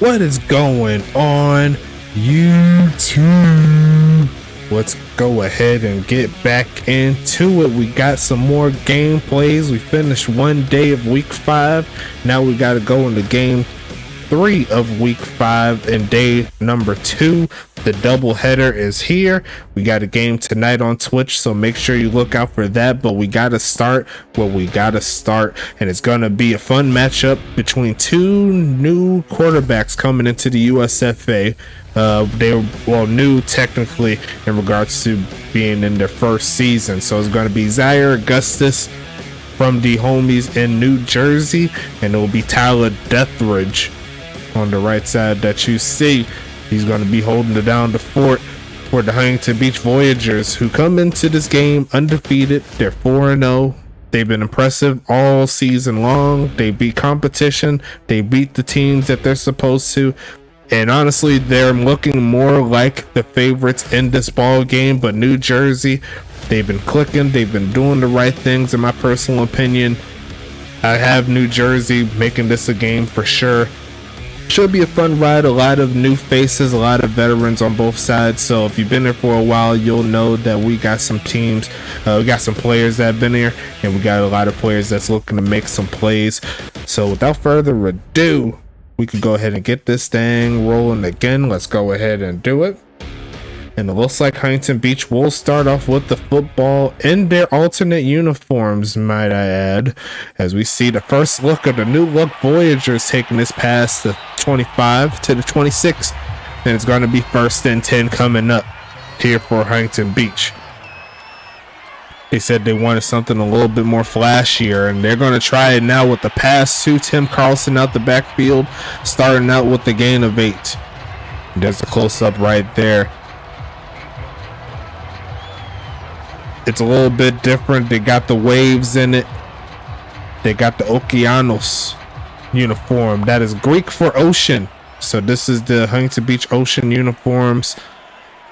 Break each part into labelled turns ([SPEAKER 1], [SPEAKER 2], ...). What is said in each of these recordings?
[SPEAKER 1] What is going on, YouTube? Let's go ahead and get back into it. We got some more gameplays. We finished one day of week 5. Now we got to go into game 3 of week 5 and day number 2. The double header is here. We got a game tonight on Twitch, so make sure you look out for that. But we got to start what we got to start, and it's going to be a fun matchup between two new quarterbacks coming into the USFA. They're new technically in regards to being in their first season. So it's going to be Zaire Augustus from the homies in New Jersey, and it will be Tyler Deathridge on the right side that you see. He's going to be holding it down the fort for the Huntington Beach Voyagers, who come into this game undefeated. They're 4-0. They've been impressive all season long. They beat competition. They beat the teams that they're supposed to. And honestly, they're looking more like the favorites in this ball game. But New Jersey, they've been clicking. They've been doing the right things, in my personal opinion. I have New Jersey making this a game for sure. Should be a fun ride. A lot of new faces, a lot of veterans on both sides. So if you've been there for a while, you'll know that we got some teams. We got some players that have been here, and we got a lot of players that's looking to make some plays. So without further ado, we can go ahead and get this thing rolling again. Let's go ahead and do it. And it looks like Huntington Beach will start off with the football in their alternate uniforms, might I add, as we see the first look of the new look Voyagers taking this past the 25 to the 26. And it's going to be 1st and 10 coming up here for Huntington Beach. They said they wanted something a little bit more flashier, and they're going to try it now with the pass to Tim Carlson out the backfield, starting out with the gain of 8. There's a close-up right there. It's a little bit different. They got the waves in it. They got the Okeanos uniform. That is Greek for ocean. So this is the Huntington Beach Ocean uniforms.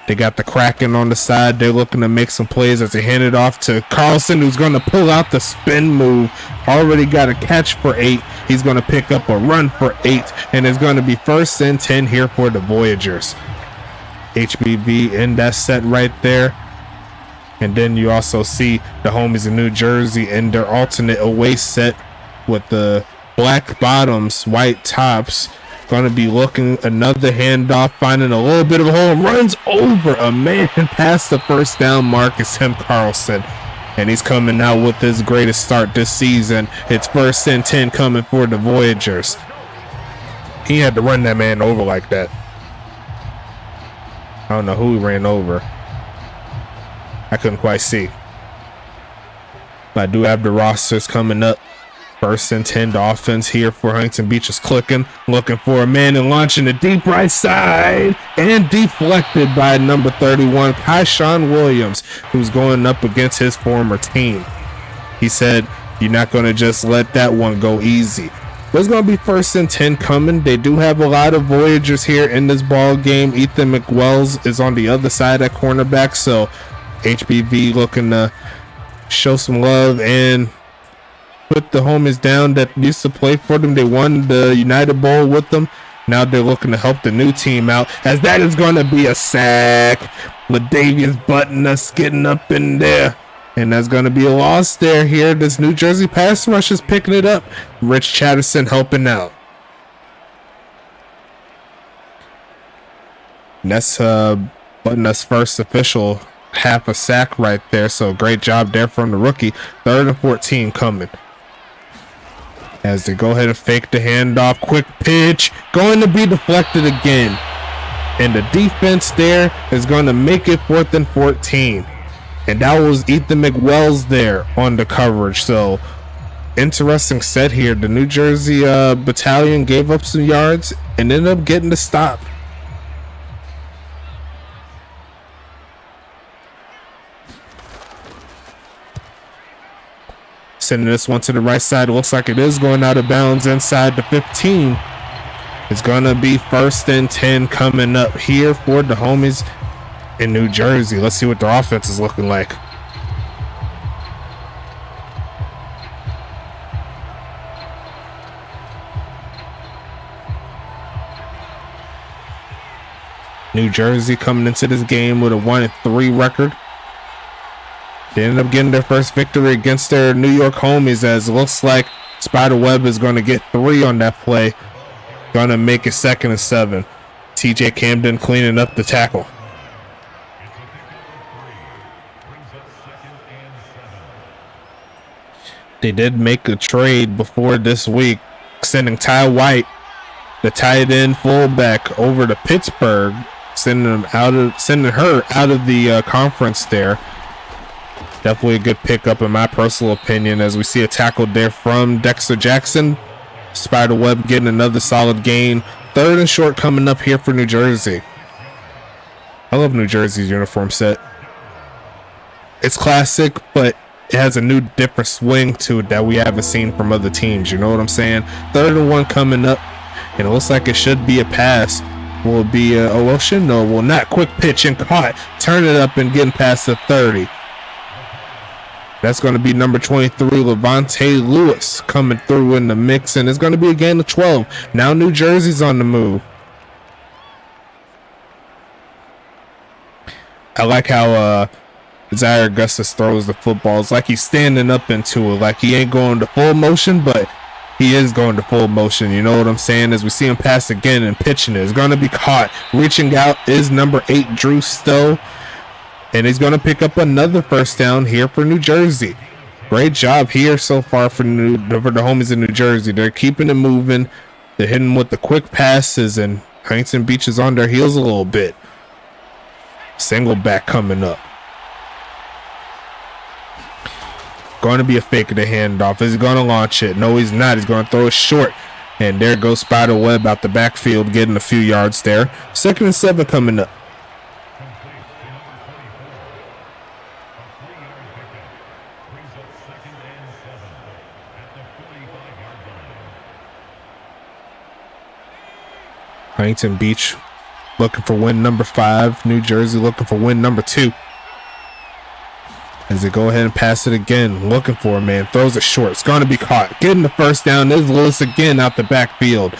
[SPEAKER 1] They got the Kraken on the side. They're looking to make some plays as they hand it off to Carlson, who's going to pull out the spin move. Already got a catch for 8. He's going to pick up a run for 8. And it's going to be 1st and 10 here for the Voyagers. HBV in that set right there. And then you also see the homies in New Jersey in their alternate away set with the black bottoms, white tops. Going to be looking another handoff, finding a little bit of a hole, runs over a man past the first down mark is Tim Carlson. And he's coming out with his greatest start this season. It's 1st and 10 coming for the Voyagers. He had to run that man over like that. I don't know who he ran over. I couldn't quite see. But I do have the rosters coming up. 1st and 10, the offense here for Huntington Beach is clicking, looking for a man and launching the deep right side, and deflected by number 31, Kyshawn Williams, who's going up against his former team. He said, "You're not going to just let that one go easy." There's going to be 1st and 10 coming. They do have a lot of Voyagers here in this ball game. Ethan McWells is on the other side at cornerback, so HBV looking to show some love and put the homies down that used to play for them. They won the United Bowl with them. Now they're looking to help the new team out, as that is going to be a sack. Ladavius Buttonus getting up in there, and that's going to be a loss there here. This New Jersey pass rush is picking it up. Rich Chatterson helping out. And that's Buttonus' first official half a sack right there, so great job there from the rookie. 3rd and 14 coming as they go ahead and fake the handoff. Quick pitch going to be deflected again, and the defense there is going to make it 4th and 14, and that was Ethan McWells there on the coverage. So interesting set here. The New Jersey Battalion gave up some yards and ended up getting the stop. Sending this one to the right side. It looks like it is going out of bounds inside the 15. It's going to be 1st and 10 coming up here for the homies in New Jersey. Let's see what their offense is looking like. New Jersey coming into this game with a 1-3 record. They ended up getting their first victory against their New York homies, as it looks like Spiderweb is going to get 3 on that play. Going to make it 2nd and 7. TJ Camden cleaning up the tackle. They did make a trade before this week, sending Ty White, the tight end fullback, over to Pittsburgh, sending her out of the conference there. Definitely a good pickup in my personal opinion, as we see a tackle there from Dexter Jackson. Spiderweb getting another solid gain. 3rd and short coming up here for New Jersey. I love New Jersey's uniform set. It's classic, but it has a new different swing to it that we haven't seen from other teams. You know what I'm saying? 3rd and 1 coming up, and it looks like it should be a pass. Will it be not. Quick pitch and caught. Turn it up and getting past the 30. That's going to be number 23, Levante Lewis, coming through in the mix, and it's going to be a gain of 12. Now New Jersey's on the move. I like how Zaire Augustus throws the football. It's like he's standing up into it, like he ain't going to full motion, but he is going to full motion. You know what I'm saying? As we see him pass again and pitching it, it's going to be caught. Reaching out is number 8, Drew Stowe. And he's going to pick up another first down here for New Jersey. Great job here so far for the homies in New Jersey. They're keeping it moving. They're hitting with the quick passes, and Huntington Beach is on their heels a little bit. Single back coming up. Going to be a fake of the handoff. Is he going to launch it? No, he's not. He's going to throw it short. And there goes Spiderweb out the backfield, getting a few yards there. 2nd and 7 coming up. Huntington Beach looking for win number 5. New Jersey looking for win number 2. As they go ahead and pass it again. Looking for a man. Throws it short. It's going to be caught. Getting the first down is Lewis again out the backfield.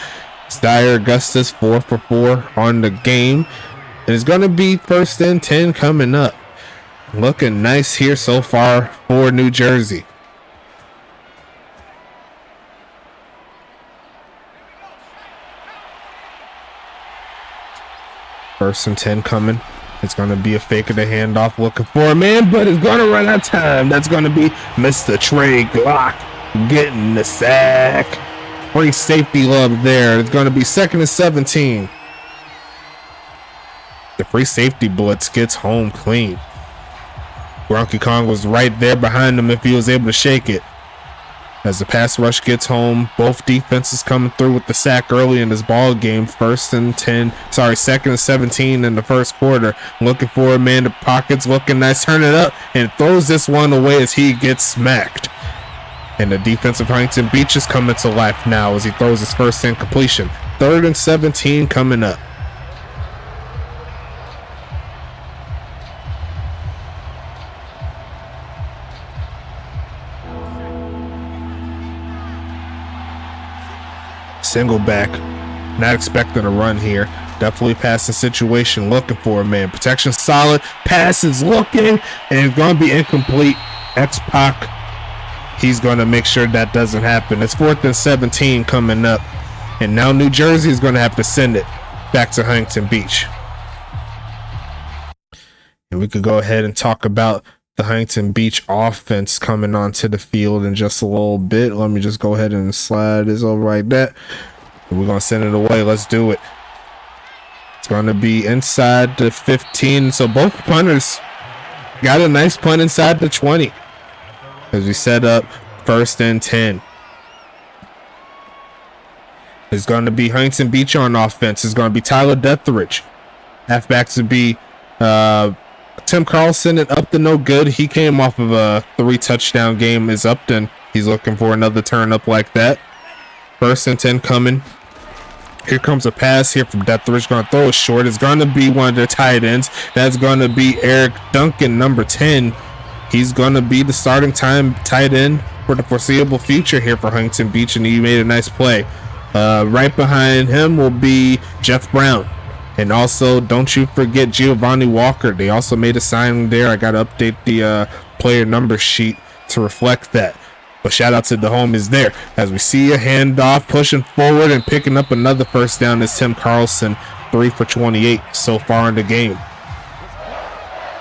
[SPEAKER 1] Zaire Augustus 4 for 4 on the game. And it's going to be 1st and 10 coming up. Looking nice here so far for New Jersey. First and 10 coming. It's going to be a fake of the handoff, looking for a man, but it's going to run out of time. That's going to be Mr. Trey Glock getting the sack. Free safety love there. It's going to be 2nd and 17. The free safety blitz gets home clean. Gronky Kong was right there behind him if he was able to shake it. As the pass rush gets home, both defenses coming through with the sack early in this ball game. 2nd and 17 in the first quarter. Looking for a man. The pockets looking nice. Turn it up and throws this one away as he gets smacked. And the defensive Huntington Beach is coming to life now as he throws his first incompletion. 3rd and 17 coming up. Single back, not expecting a run here. Definitely passing situation, looking for a man. Protection solid, pass is looking, and it's going to be incomplete. X-Pac, he's going to make sure that doesn't happen. It's 4th and 17 coming up, and now New Jersey is going to have to send it back to Huntington Beach. And we could go ahead and talk about the Huntington Beach offense coming onto the field in just a little bit. Let me just go ahead and slide this over like that. We're going to send it away. Let's do it. It's going to be inside the 15. So both punters got a nice punt inside the 20 as we set up 1st and 10. It's going to be Huntington Beach on offense. It's going to be Tyler Detheridge. Halfbacks would be Tim Carlson and Upton, no good. He came off of a 3-touchdown game. Is Upton. He's looking for another turn up like that. 1st and 10 coming. Here comes a pass here from Detheridge. Going to throw it short. It's going to be one of their tight ends. That's going to be Eric Duncan, number 10. He's going to be the starting time tight end for the foreseeable future here for Huntington Beach, and he made a nice play. Right behind him will be Jeff Brown. And also, don't you forget Giovanni Walker. They also made a signing there. I got to update the player number sheet to reflect that. But shout out to the homies there. As we see a handoff, pushing forward and picking up another first down is Tim Carlson, 3 for 28 so far in the game.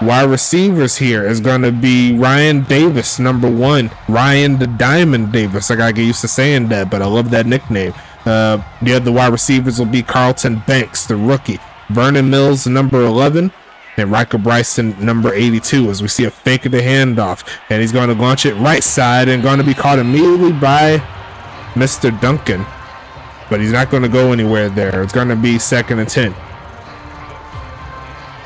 [SPEAKER 1] Wide receivers here is going to be Ryan Davis, number 1. Ryan the Diamond Davis. I got to get used to saying that, but I love that nickname. The other wide receivers will be Carlton Banks, the rookie. Vernon Mills, number 11. And Riker Bryson, number 82, as we see a fake of the handoff. And he's going to launch it right side and going to be caught immediately by Mr. Duncan. But he's not going to go anywhere there. It's going to be 2nd and 10.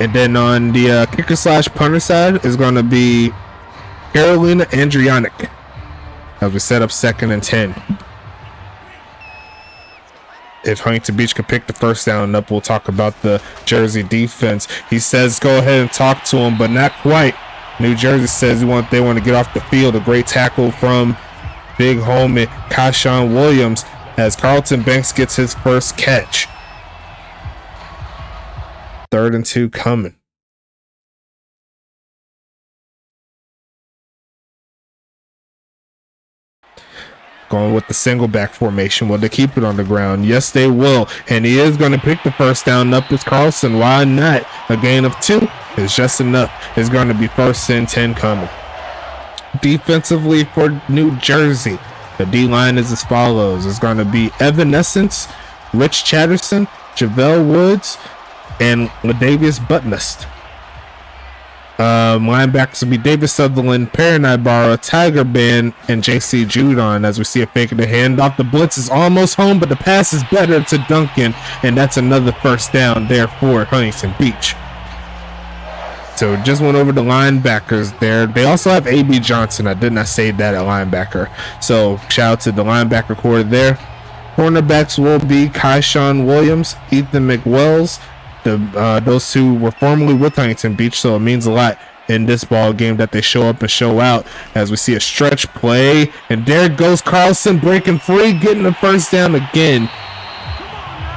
[SPEAKER 1] And then on the kicker / punter side is going to be Carolina Andrianic as we set up 2nd and 10. If Huntington Beach can pick the first down up, we'll talk about the Jersey defense. He says go ahead and talk to him, but not quite. New Jersey says they want to get off the field. A great tackle from big homie Kashawn Williams as Carlton Banks gets his first catch. 3rd and 2 coming. Going with the single back formation. Will they keep it on the ground? Yes, they will. And he is going to pick the first down up as Carlson. Why not? A gain of 2 is just enough. It's going to be 1st and 10 coming. Defensively for New Jersey, the D-line is as follows. It's going to be Evanescence, Rich Chatterson, Javale Woods, and Ladavius Butnust. Linebackers will be David Sutherland, Perrin Ibarra, Tiger Band, and JC Judon as we see a fake of the handoff. The blitz is almost home, but the pass is better to Duncan, and that's another first down there for Huntington Beach. So just went over the linebackers there. They also have A.B. Johnson. I did not say that at linebacker. So shout out to the linebacker core there. Cornerbacks will be Kashawn Williams, Ethan McWells. Those two were formerly with Huntington Beach, so it means a lot in this ball game that they show up and show out as we see a stretch play. And there goes Carlson breaking free, getting the first down again.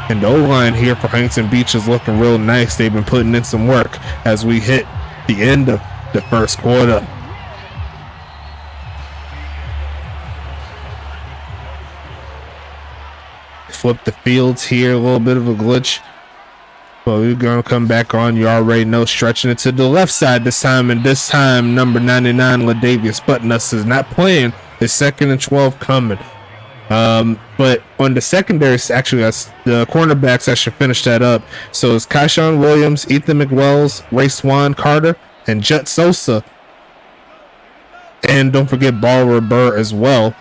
[SPEAKER 1] And the O-line here for Huntington Beach is looking real nice. They've been putting in some work as we hit the end of the first quarter. Flip the fields here, a little bit of a glitch. But we're going to come back on. You already know, stretching it to the left side this time. And this time, number 99, Ladavius Butnust is not playing. It's 2nd and 12 coming. But on the secondary, actually, that's the cornerbacks. I should finish that up. So it's Kashawn Williams, Ethan McWells, Ray Swan Carter, and Jet Sosa. And don't forget Ballroom Burr as well.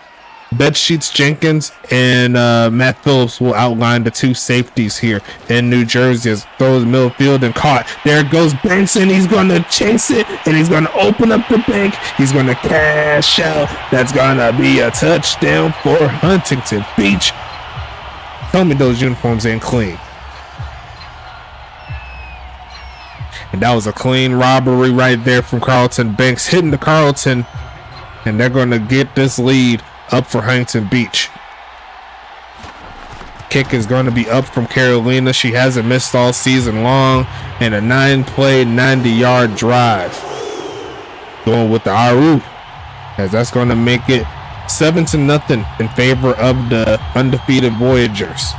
[SPEAKER 1] Bedsheets Jenkins and Matt Phillips will outline the 2 safeties here in New Jersey as throws middle field and caught. There goes Benson. He's going to chase it and he's going to open up the bank. He's going to cash out. That's going to be a touchdown for Huntington Beach. Tell me those uniforms ain't clean. And that was a clean robbery right there from Carlton Banks, hitting the Carlton. And they're going to get this lead up for Huntington Beach. Kick is going to be up from Carolina. She hasn't missed all season long. And a 9-play, 90-yard drive. Going with the Aru, as that's going to make it 7-0 in favor of the undefeated Voyagers.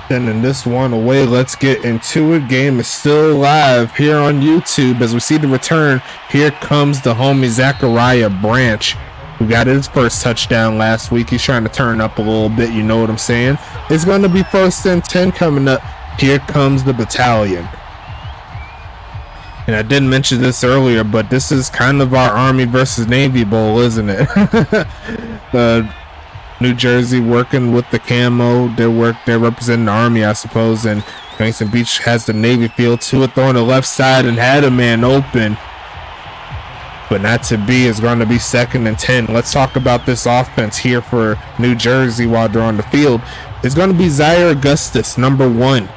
[SPEAKER 1] Sending this one away. Let's get into it. Game is still live here on YouTube as we see the return. Here comes the homie Zachariah Branch, who got his first touchdown last week. He's trying to turn up a little bit, you know what I'm saying. It's going to be 1st and 10 coming up. Here comes the Battalion. And I didn't mention this earlier, but this is kind of our Army versus Navy Bowl, isn't it? New Jersey working with the camo. They're representing the Army, I suppose. And Huntington Beach has the Navy field to it, throwing the left side and had a man open. But not to be. Is going to be 2nd and 10. Let's talk about this offense here for New Jersey while they're on the field. It's going to be Zaire Augustus, number 1.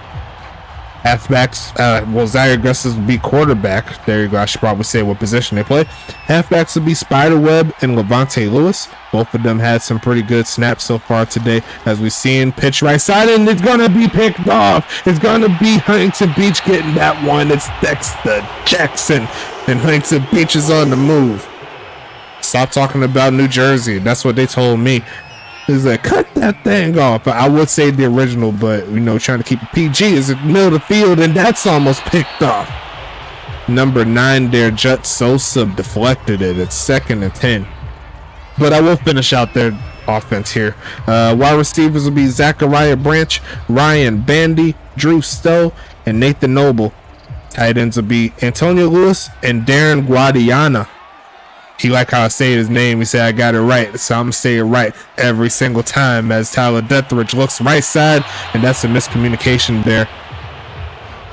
[SPEAKER 1] Halfbacks, Zaire Augustus will be quarterback. There you go. I should probably say what position they play. Halfbacks will be Spiderweb and Levante Lewis. Both of them had some pretty good snaps so far today. As we see in pitch right side, and it's going to be picked off. It's going to be Huntington Beach getting that one. It's Dexter Jackson, and Huntington Beach is on the move. Stop talking about New Jersey. That's what they told me. Is like, cut that thing off. But I would say the original, but you know, trying to keep it PG is in the middle of the field, and that's almost picked off. Number 9 there, Jut Sosa deflected it. It's 2nd and 10. But I will finish out their offense here. Wide receivers will be Zachariah Branch, Ryan Bandy, Drew Stowe, and Nathan Noble. Tight ends will be Antonio Lewis and Darren Guadiana. He like how I say his name. He said I got it right, so I'm gonna say it right every single time. As Tyler Deathridge looks right side, and that's a miscommunication there.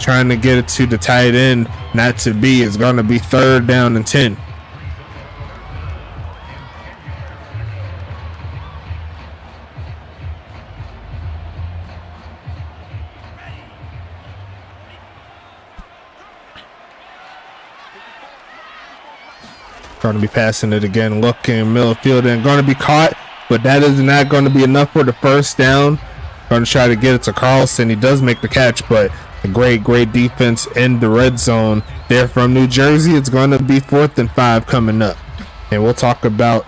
[SPEAKER 1] Trying to get it to the tight end, not to be. It's gonna be 3rd down and 10. Going to be passing it again, looking middle field, and going to be caught, but that is not going to be enough for the 1st down. Going to try to get it to Carlson. He does make the catch, but a great defense in the red zone there from New Jersey. It's going to be 4th and 5 coming up, and we'll talk about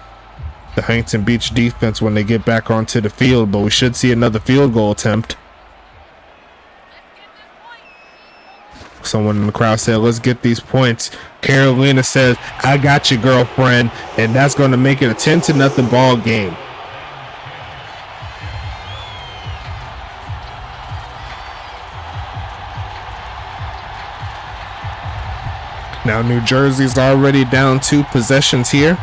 [SPEAKER 1] the Huntington Beach defense when they get back onto the field, but we should see another field goal attempt. Someone in the crowd said, let's get these points. Carolina says, I got you, girlfriend. And that's going to make it a 10-0 ball game. Now New Jersey's already down 2 possessions here.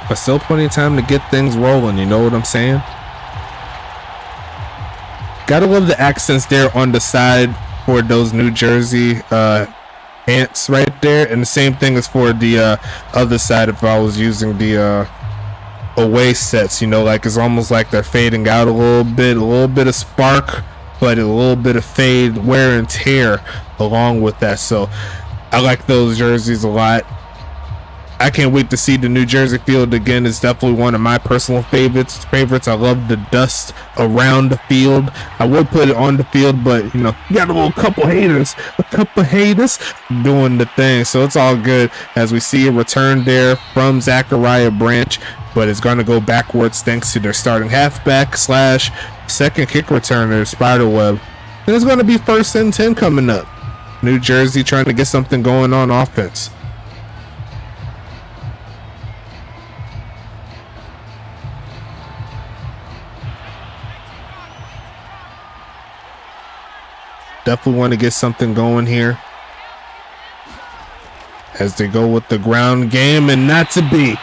[SPEAKER 1] But still plenty of time to get things rolling. You know what I'm saying? Gotta love the accents there on the side for those New Jersey ants right there, and the same thing is for the other side. If I was using the away sets, you know, like it's almost like they're fading out a little bit of spark, but a little bit of fade, wear and tear along with that. So I like those jerseys a lot. I can't wait to see the New Jersey field again. It's definitely one of my personal favorites. I love the dust around the field. I would put it on the field, but you know, you got a couple haters doing the thing. So it's all good as we see a return there from Zachariah Branch, but it's going to go backwards thanks to their starting halfback / second kick returner, Spiderweb. And it's going to be 1st and 10 coming up. New Jersey trying to get something going on offense. Definitely want to get something going here as they go with the ground game, and not to be.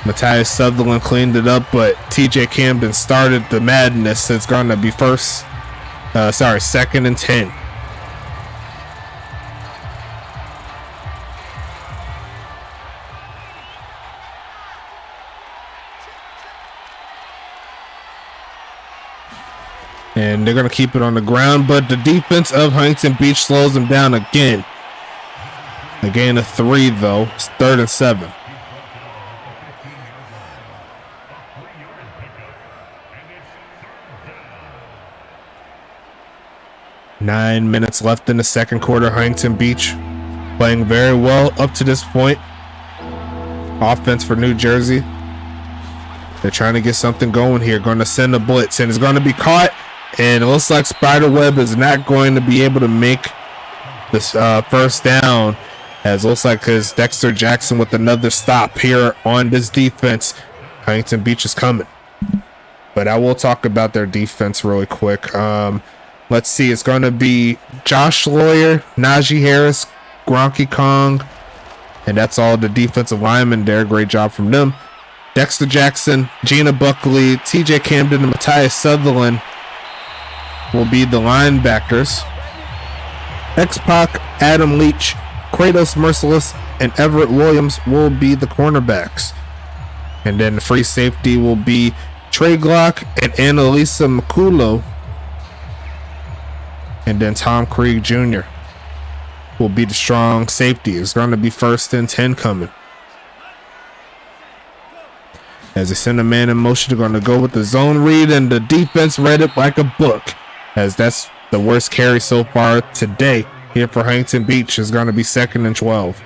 [SPEAKER 1] Matthias Sutherland cleaned it up, but TJ Camden started the madness. It's going to be 2nd and 10. And they're going to keep it on the ground, but the defense of Huntington Beach slows them down again. A gain of 3, though. It's 3rd and 7. Nine minutes left in the second quarter. Huntington Beach playing very well up to this point. Offense for New Jersey. They're trying to get something going here. Going to send a blitz, and it's going to be caught. And it looks like Spiderweb is not going to be able to make this 1st down. As it looks like his Dexter Jackson with another stop here on this defense. Huntington Beach is coming. But I will talk about their defense really quick. Let's see. It's going to be Josh Lawyer, Najee Harris, Gronky Kong. And that's all the defensive linemen there. Great job from them. Dexter Jackson, Gina Buckley, TJ Camden, and Matthias Sutherland will be the linebackers. X-Pac, Adam Leach, Kratos Merciless, and Everett Williams will be the cornerbacks. And then the free safety will be Trey Glock and Annalisa Makulo. And then Tom Krieg Jr. will be the strong safety. It's going to be 1st and 10 coming. As they send a man in motion, they're going to go with the zone read, and the defense read it like a book, as that's the worst carry so far today here for Huntington Beach. Is going to be 2nd and 12.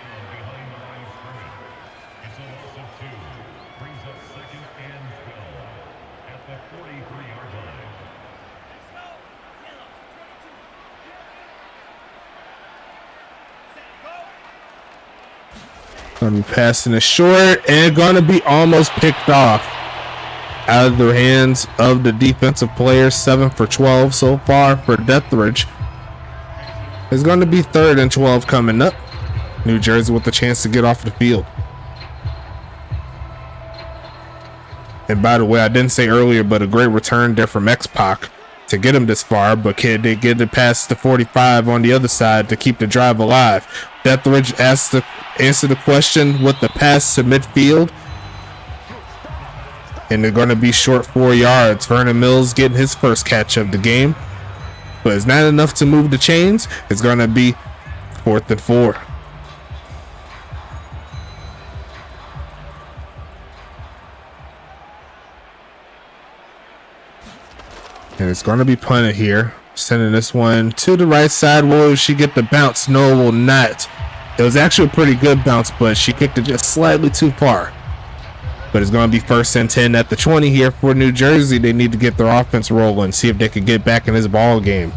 [SPEAKER 1] Going to be passing it short and going to be almost picked off out of the hands of the defensive players. 7 for 12 so far for Deathridge. It's going to be 3rd and 12 coming up. New Jersey with the chance to get off the field. And by the way, I didn't say earlier, but a great return there from X-Pac to get him this far, but can they get it past the 45 on the other side to keep the drive alive? Deathridge asked to answer the question with the pass to midfield, and they're going to be short 4 yards. Vernon Mills getting his first catch of the game, but it's not enough to move the chains. It's going to be 4th and 4. And it's going to be punted here. Sending this one to the right side. Will she get the bounce? No, will not. It was actually a pretty good bounce, but she kicked it just slightly too far. But it's going to be 1st and 10 at the 20 here for New Jersey. They need to get their offense rolling, see if they can get back in this ball game.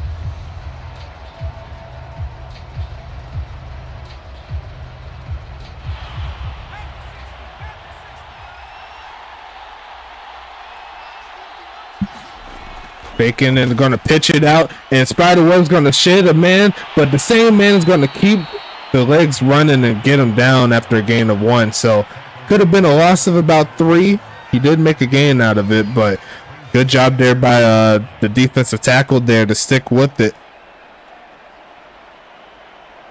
[SPEAKER 1] Bacon and going to pitch it out, and Spiderweb's going to shed a man, but the same man is going to keep the legs running and get him down after a gain of 1. So could have been a loss of about 3. He did make a gain out of it, but good job there by the defensive tackle there to stick with it.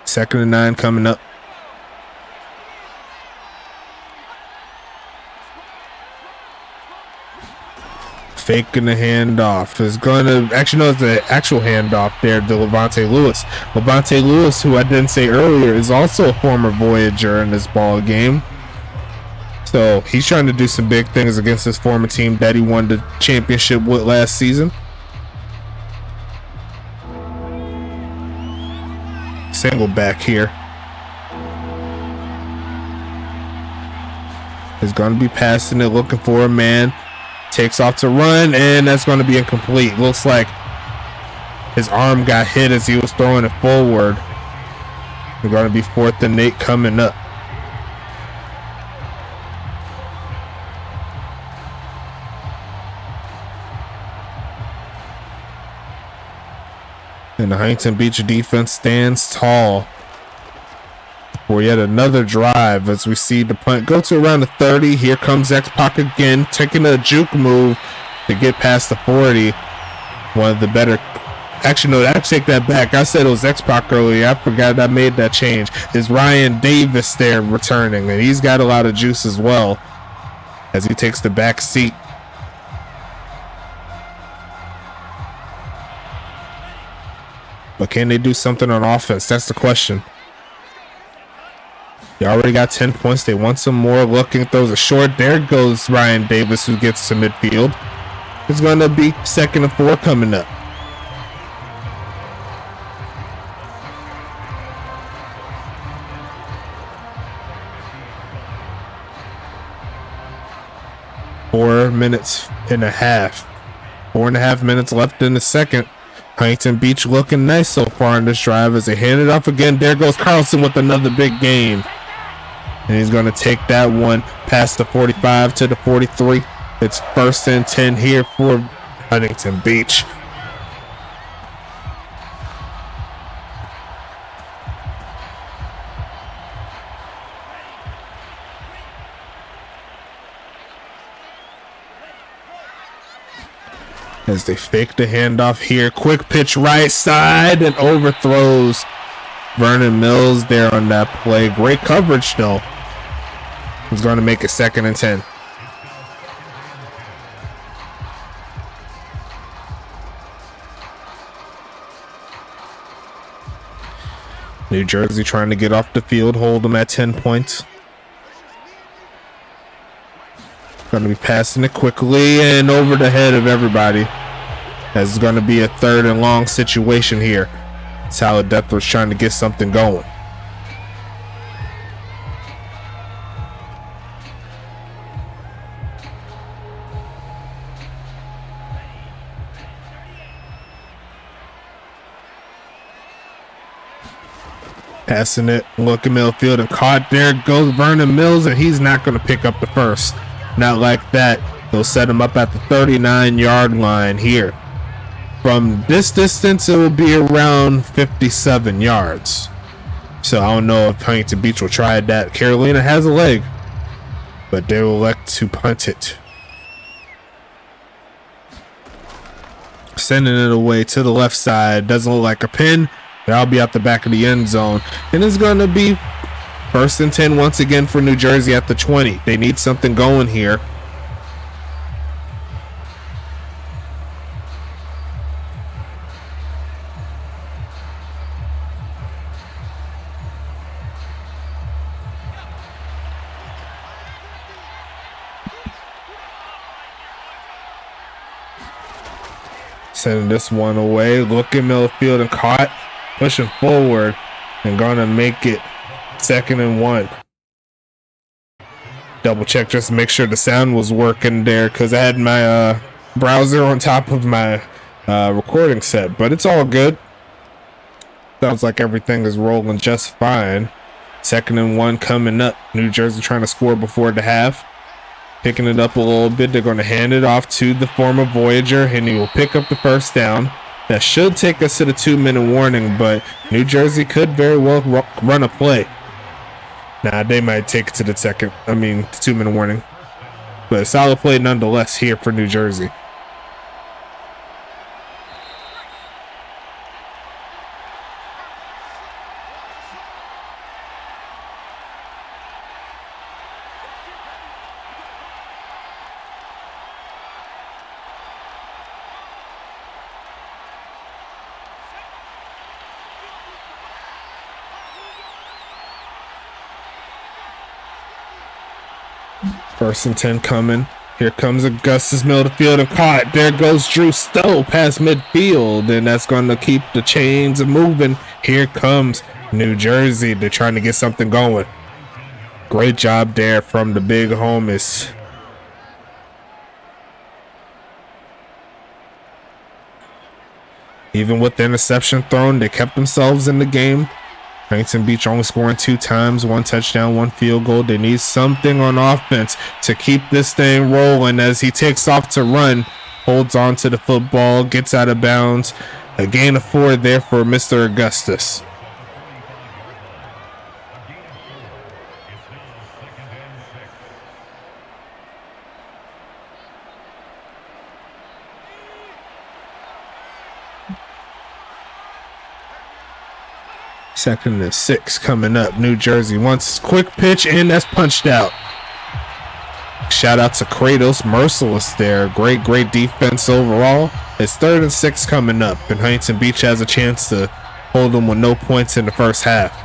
[SPEAKER 1] 2nd and 9 coming up. Faking the handoff is going to actually, no, it's the actual handoff there to Levante Lewis. Levante Lewis, who I didn't say earlier, is also a former Voyager in this ball game. So he's trying to do some big things against his former team that he won the championship with last season. Single back here. Is going to be passing it, looking for a man. Takes off to run, and that's going to be incomplete. Looks like his arm got hit as he was throwing it forward. We're going to be 4th and 8 coming up. And the Huntington Beach defense stands tall for yet another drive as we see the punt go to around the 30. Here comes X-Pac again, taking a juke move to get past the 40. One of the better... Actually, no, I take that back. I said it was X-Pac earlier. I forgot I made that change. Is Ryan Davis there returning, and he's got a lot of juice as well as he takes the back seat. But can they do something on offense? That's the question. They already got 10 points. They want some more. Looking, throws a short. There goes Ryan Davis, who gets to midfield. It's going to be 2nd and 4 coming up. Four minutes and a half. 4.5 minutes left in the second. Huntington Beach looking nice so far in this drive as they hand it off again. There goes Carlson with another big gain. And he's going to take that one past the 45 to the 43. It's 1st and 10 here for Huntington Beach. as they fake the handoff here. Quick pitch right side and overthrows Vernon Mills there on that play. Great coverage though. He's going to make it 2nd and 10. New Jersey trying to get off the field, hold them at 10 points. Going to be passing it quickly and over the head of everybody. As it's going to be a 3rd and long situation here. Tyler Deathworth's trying to get something going. Passing it, looking midfield and caught. There goes Vernon Mills, and he's not going to pick up the first. Not like that. They'll set him up at the 39-yard line here. From this distance, it will be around 57 yards. So I don't know if Huntington Beach will try that. Carolina has a leg, but they will elect to punt it. Sending it away to the left side. Doesn't look like a pin. That'll be out the back of the end zone. And it's going to be 1st and 10 once again for New Jersey at the 20. They need something going here. Sending this one away. Looking midfield and caught. Pushing forward and gonna make it 2nd and 1. Double check just to make sure the sound was working there because I had my browser on top of my recording set, but it's all good. Sounds like everything is rolling just fine. 2nd and 1 coming up. New Jersey trying to score before the half. Picking it up a little bit. They're going to hand it off to the former Voyager, and he will pick up the 1st down. That should take us to the 2-minute warning, but New Jersey could very well run a play. Nah, they might take it to the 2-minute warning. But a solid play nonetheless here for New Jersey. First and 10 coming. Here comes Augustus middle of the field and caught. There goes Drew Stowe past midfield, and that's going to keep the chains moving. Here comes New Jersey. They're trying to get something going. Great job there from the big homies. Even with the interception thrown, they kept themselves in the game. Huntington Beach only scoring 2 times, 1 touchdown, 1 field goal. They need something on offense to keep this thing rolling as he takes off to run, holds on to the football, gets out of bounds. A gain of 4 there for Mr. Augustus. Second and 6 coming up. New Jersey wants quick pitch, and that's punched out. Shout out to Kratos, merciless there. Great defense overall. It's 3rd and 6 coming up, and Huntington Beach has a chance to hold them with no points in the first half.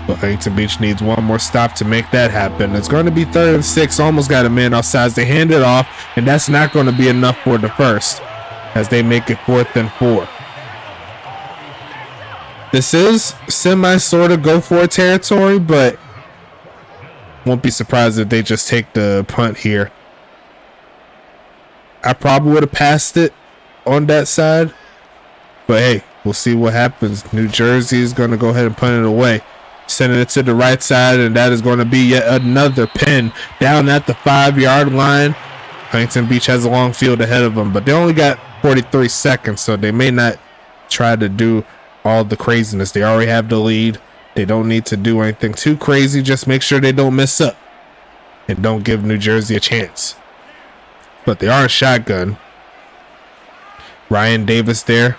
[SPEAKER 1] But Huntington Beach needs one more stop to make that happen. It's going to be 3rd and 6. Almost got a man offsides. They hand it off, and that's not going to be enough for the first as they make it 4th and 4. This is sort of go for it territory, but won't be surprised if they just take the punt here. I probably would have passed it on that side, but hey, we'll see what happens. New Jersey is going to go ahead and punt it away. Sending it to the right side, and that is going to be yet another pin down at the 5-yard line. Huntington Beach has a long field ahead of them, but they only got 43 seconds, so they may not try to do all the craziness. They already have the lead. They don't need to do anything too crazy. Just make sure they don't mess up. and don't give New Jersey a chance. But they are a shotgun. Ryan Davis there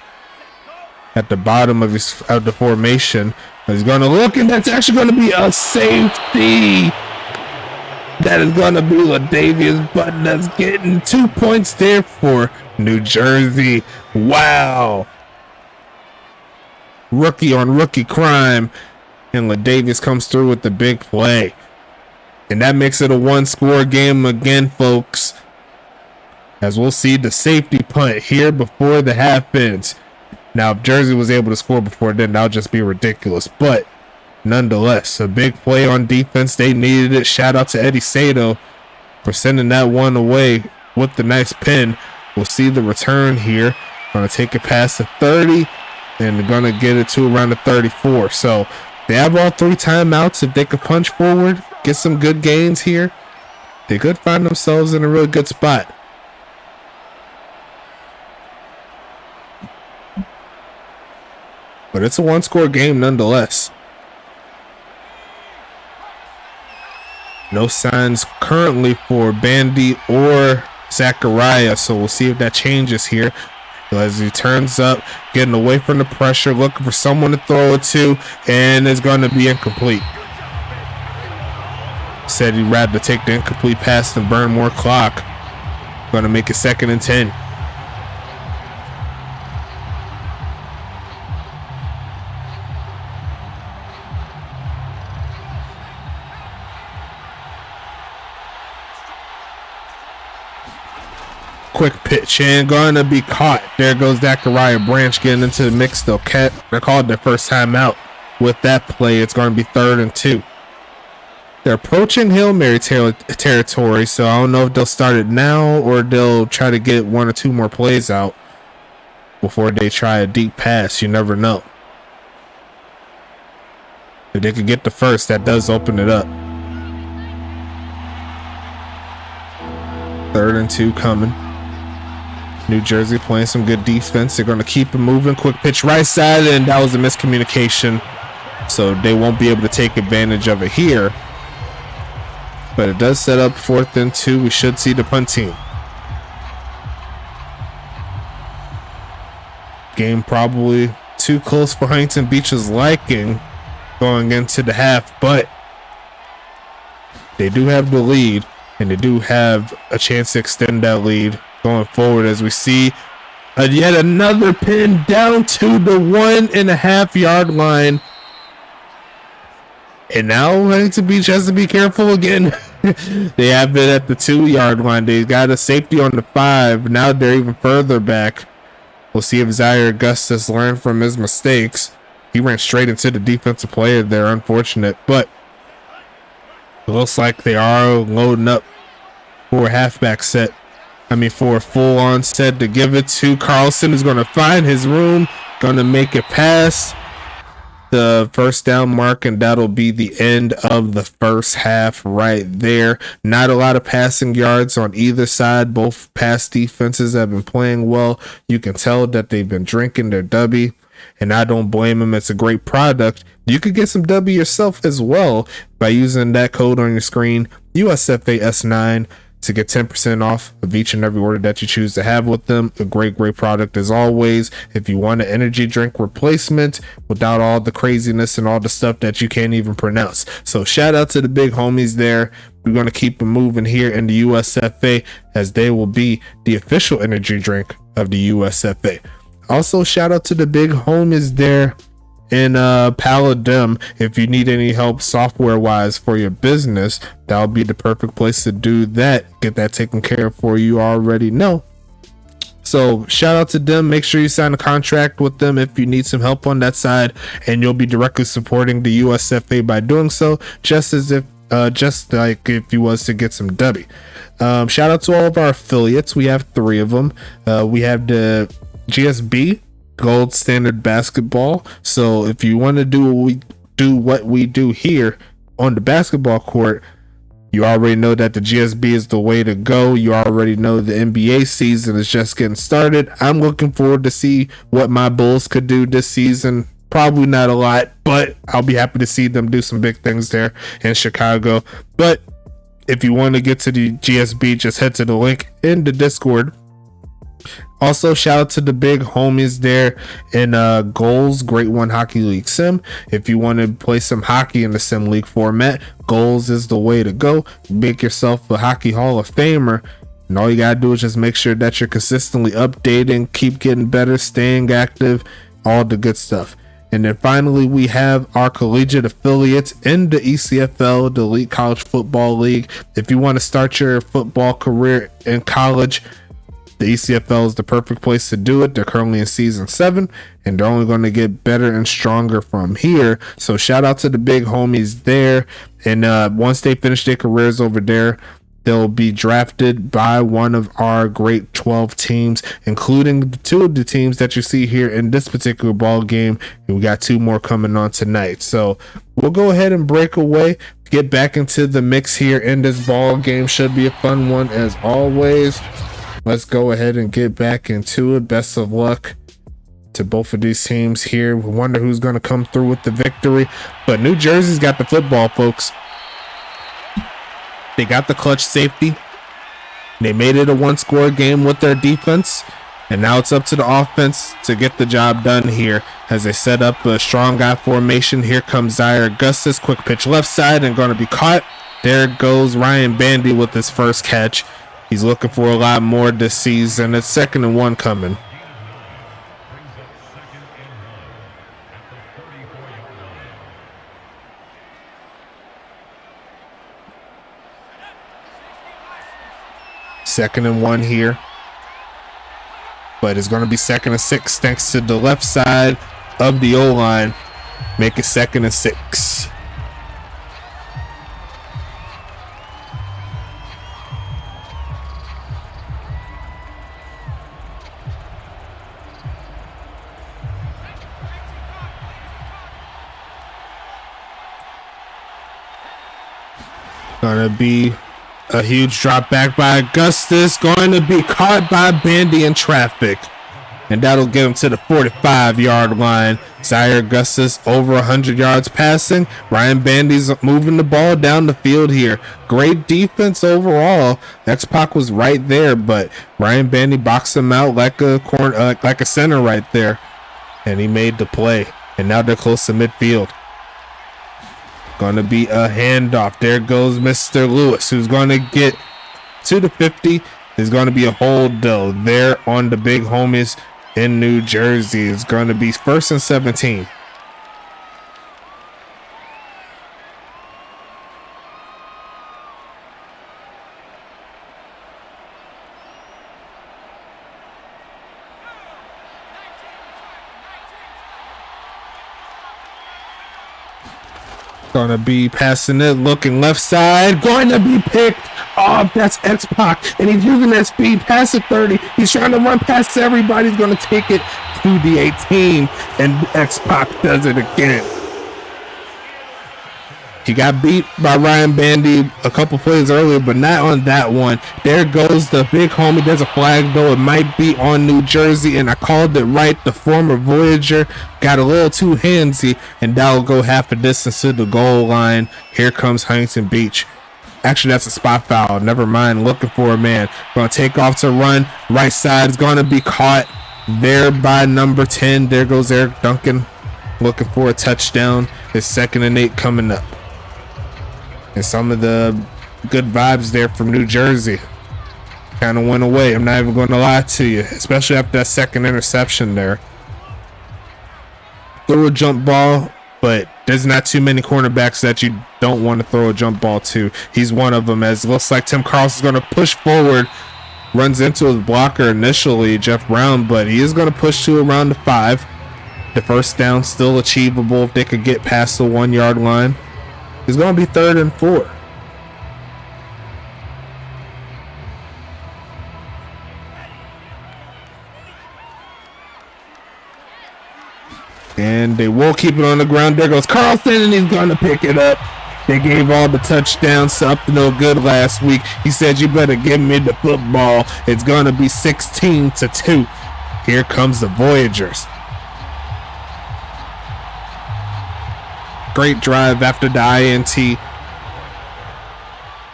[SPEAKER 1] at the bottom of the formation. He's going to look, and that's actually going to be a safety. That is going to be Ladavius Button. That's getting 2 points there for New Jersey. Wow. Rookie on rookie crime. And Ladavius comes through with the big play. And that makes it a one-score game again, folks. As we'll see the safety punt here before the half ends. Now, if Jersey was able to score before then, that would just be ridiculous. But nonetheless, a big play on defense. They needed it. Shout out to Eddie Sato for sending that one away with the nice pin. We'll see the return here. Going to take it past the 30, and they're going to get it to around the 34. So they have all 3 timeouts. If they could punch forward, get some good gains here, they could find themselves in a really good spot. But it's a one-score game nonetheless. No signs currently for Bandy or Zachariah, so we'll see if that changes here. As he turns up, getting away from the pressure, looking for someone to throw it to, and it's going to be incomplete. Said he'd rather take the incomplete pass than burn more clock. Going to make it 2nd and 10. Quick pitch and gonna be caught. There goes Zachariah Branch getting into the mix. They'll they're called their first time out. With that play, it's going to be 3rd and 2. They're approaching Hail Mary territory, so I don't know if they'll start it now or they'll try to get 1 or 2 more plays out before they try a deep pass. You never know. If they could get the first, that does open it up. 3rd and 2 coming. New Jersey playing some good defense. They're going to keep it moving. Quick pitch right side, and that was a miscommunication. So they won't be able to take advantage of it here. But it does set up 4th and 2. We should see the punt team. Game probably too close for Huntington Beach's liking going into the half, but they do have the lead, and they do have a chance to extend that lead going forward as we see yet another pin down to the 1.5 yard line. And now Huntington Beach has to be careful again. They have it at the 2 yard line. They got a safety on the 5. Now they're even further back. We'll see if Zaire Augustus learned from his mistakes. He ran straight into the defensive player there. Unfortunate, but it looks like they are loading up for a halfback set. For a full-on set to give it to Carlson, who's going to find his room, going to make it past the first down mark, and that'll be the end of the first half right there. Not a lot of passing yards on either side. Both pass defenses have been playing well. You can tell that they've been drinking their W, and I don't blame them. It's a great product. You could get some W yourself as well by using that code on your screen, USFA S9, to get 10% off of each and every order that you choose to have with them. A great product as always. If you want an energy drink replacement without all the craziness and all the stuff that you can't even pronounce. So shout out to the big homies there. We're going to keep them moving here in the USFA, as they will be the official energy drink of the USFA. Also, shout out to the big homies there in Paladin. If you need any help software wise for your business, that would be the perfect place to do that. Get that taken care of for you already know. So shout out to them. Make sure you sign a contract with them if you need some help on that side, and you'll be directly supporting the USFA by doing so, just like if you was to get some W. Shout out to all of our affiliates. We have 3 of them. We have the GSB, Gold Standard Basketball. So if you want to do what we do here on the basketball court, you already know that the GSB is the way to go. You already know the NBA season is just getting started. I'm looking forward to see what my Bulls could do this season. Probably not a lot, but I'll be happy to see them do some big things there in Chicago. But If you want to get to the GSB, just head to the link in the Discord. Also, shout out to the big homies there in Goals, Great One Hockey League Sim. If you want to play some hockey in the Sim League format, Goals is the way to go. Make yourself a Hockey Hall of Famer. And all you gotta do is just make sure that you're consistently updating, keep getting better, staying active, all the good stuff. And then finally, we have our collegiate affiliates in the ECFL, the Elite College Football League. If you want to start your football career in college, the ECFL is the perfect place to do it. They're currently in season 7, and they're only going to get better and stronger from here. So shout out to the big homies there. And once they finish their careers over there, they'll be drafted by one of our great 12 teams, including 2 of the teams that you see here in this particular ball game. And we got 2 more coming on tonight. So we'll go ahead and break away, get back into the mix here in this ball game. Should be a fun one as always. Let's go ahead and get back into it. Best of luck to both of these teams here. We wonder who's going to come through with the victory. But New Jersey's got the football, folks. They got the clutch safety. They made it a 1-score game with their defense. And now it's up to the offense to get the job done here as they set up a strong guy formation. Here comes Zaire Augustus. Quick pitch left side and going to be caught. There goes Ryan Bandy with his first catch. He's looking for a lot more this season. It's 2nd and 1 coming. Second and 1 here. But it's going to be 2nd and 6 thanks to the left side of the O-line. Make it 2nd and 6. Gonna be a huge drop back by Augustus. Going to be caught by Bandy in traffic. And that'll get him to the 45-yard line. Zaire Augustus over 100 yards passing. Ryan Bandy's moving the ball down the field here. Great defense overall. X-Pac was right there, but Ryan Bandy boxed him out like a center right there. And he made the play. And now they're close to midfield. Going to be a handoff. There goes Mr. Lewis, who's going to get to the 50. There's going to be a hold, though, there on the big homies in New Jersey. It's going to be 1st and 17. Gonna be passing it, looking left side, going to be picked off. That's X-Pac, and he's using that speed past the 30. He's trying to run past everybody. He's gonna take it to the 18, and X-Pac does it again. He got beat by Ryan Bandy a couple plays earlier, but not on that one. There goes the big homie. There's a flag, though. It might be on New Jersey, and I called it right. The former Voyager got a little too handsy, and that'll go half a distance to the goal line. Here comes Huntington Beach. Actually, that's a spot foul. Never mind. Looking for a man. Going to take off to run. Right side is going to be caught there by number 10. There goes Eric Duncan. Looking for a touchdown. It's 2nd and 8 coming up. And some of the good vibes there from New Jersey kind of went away. I'm not even going to lie to you, especially after that 2nd interception there. Throw a jump ball, but there's not too many cornerbacks that you don't want to throw a jump ball to. He's one of them, as it looks like Tim Carlson's going to push forward. Runs into his blocker initially, Jeff Brown, but he is going to push to around the 5. The first down still achievable if they could get past the 1-yard line. It's going to be 3rd and 4. And they will keep it on the ground. There goes Carlson, and he's going to pick it up. They gave all the touchdowns up to no good last week. He said, you better give me the football. It's going to be 16-2. Here comes the Voyagers. Great drive after the INT.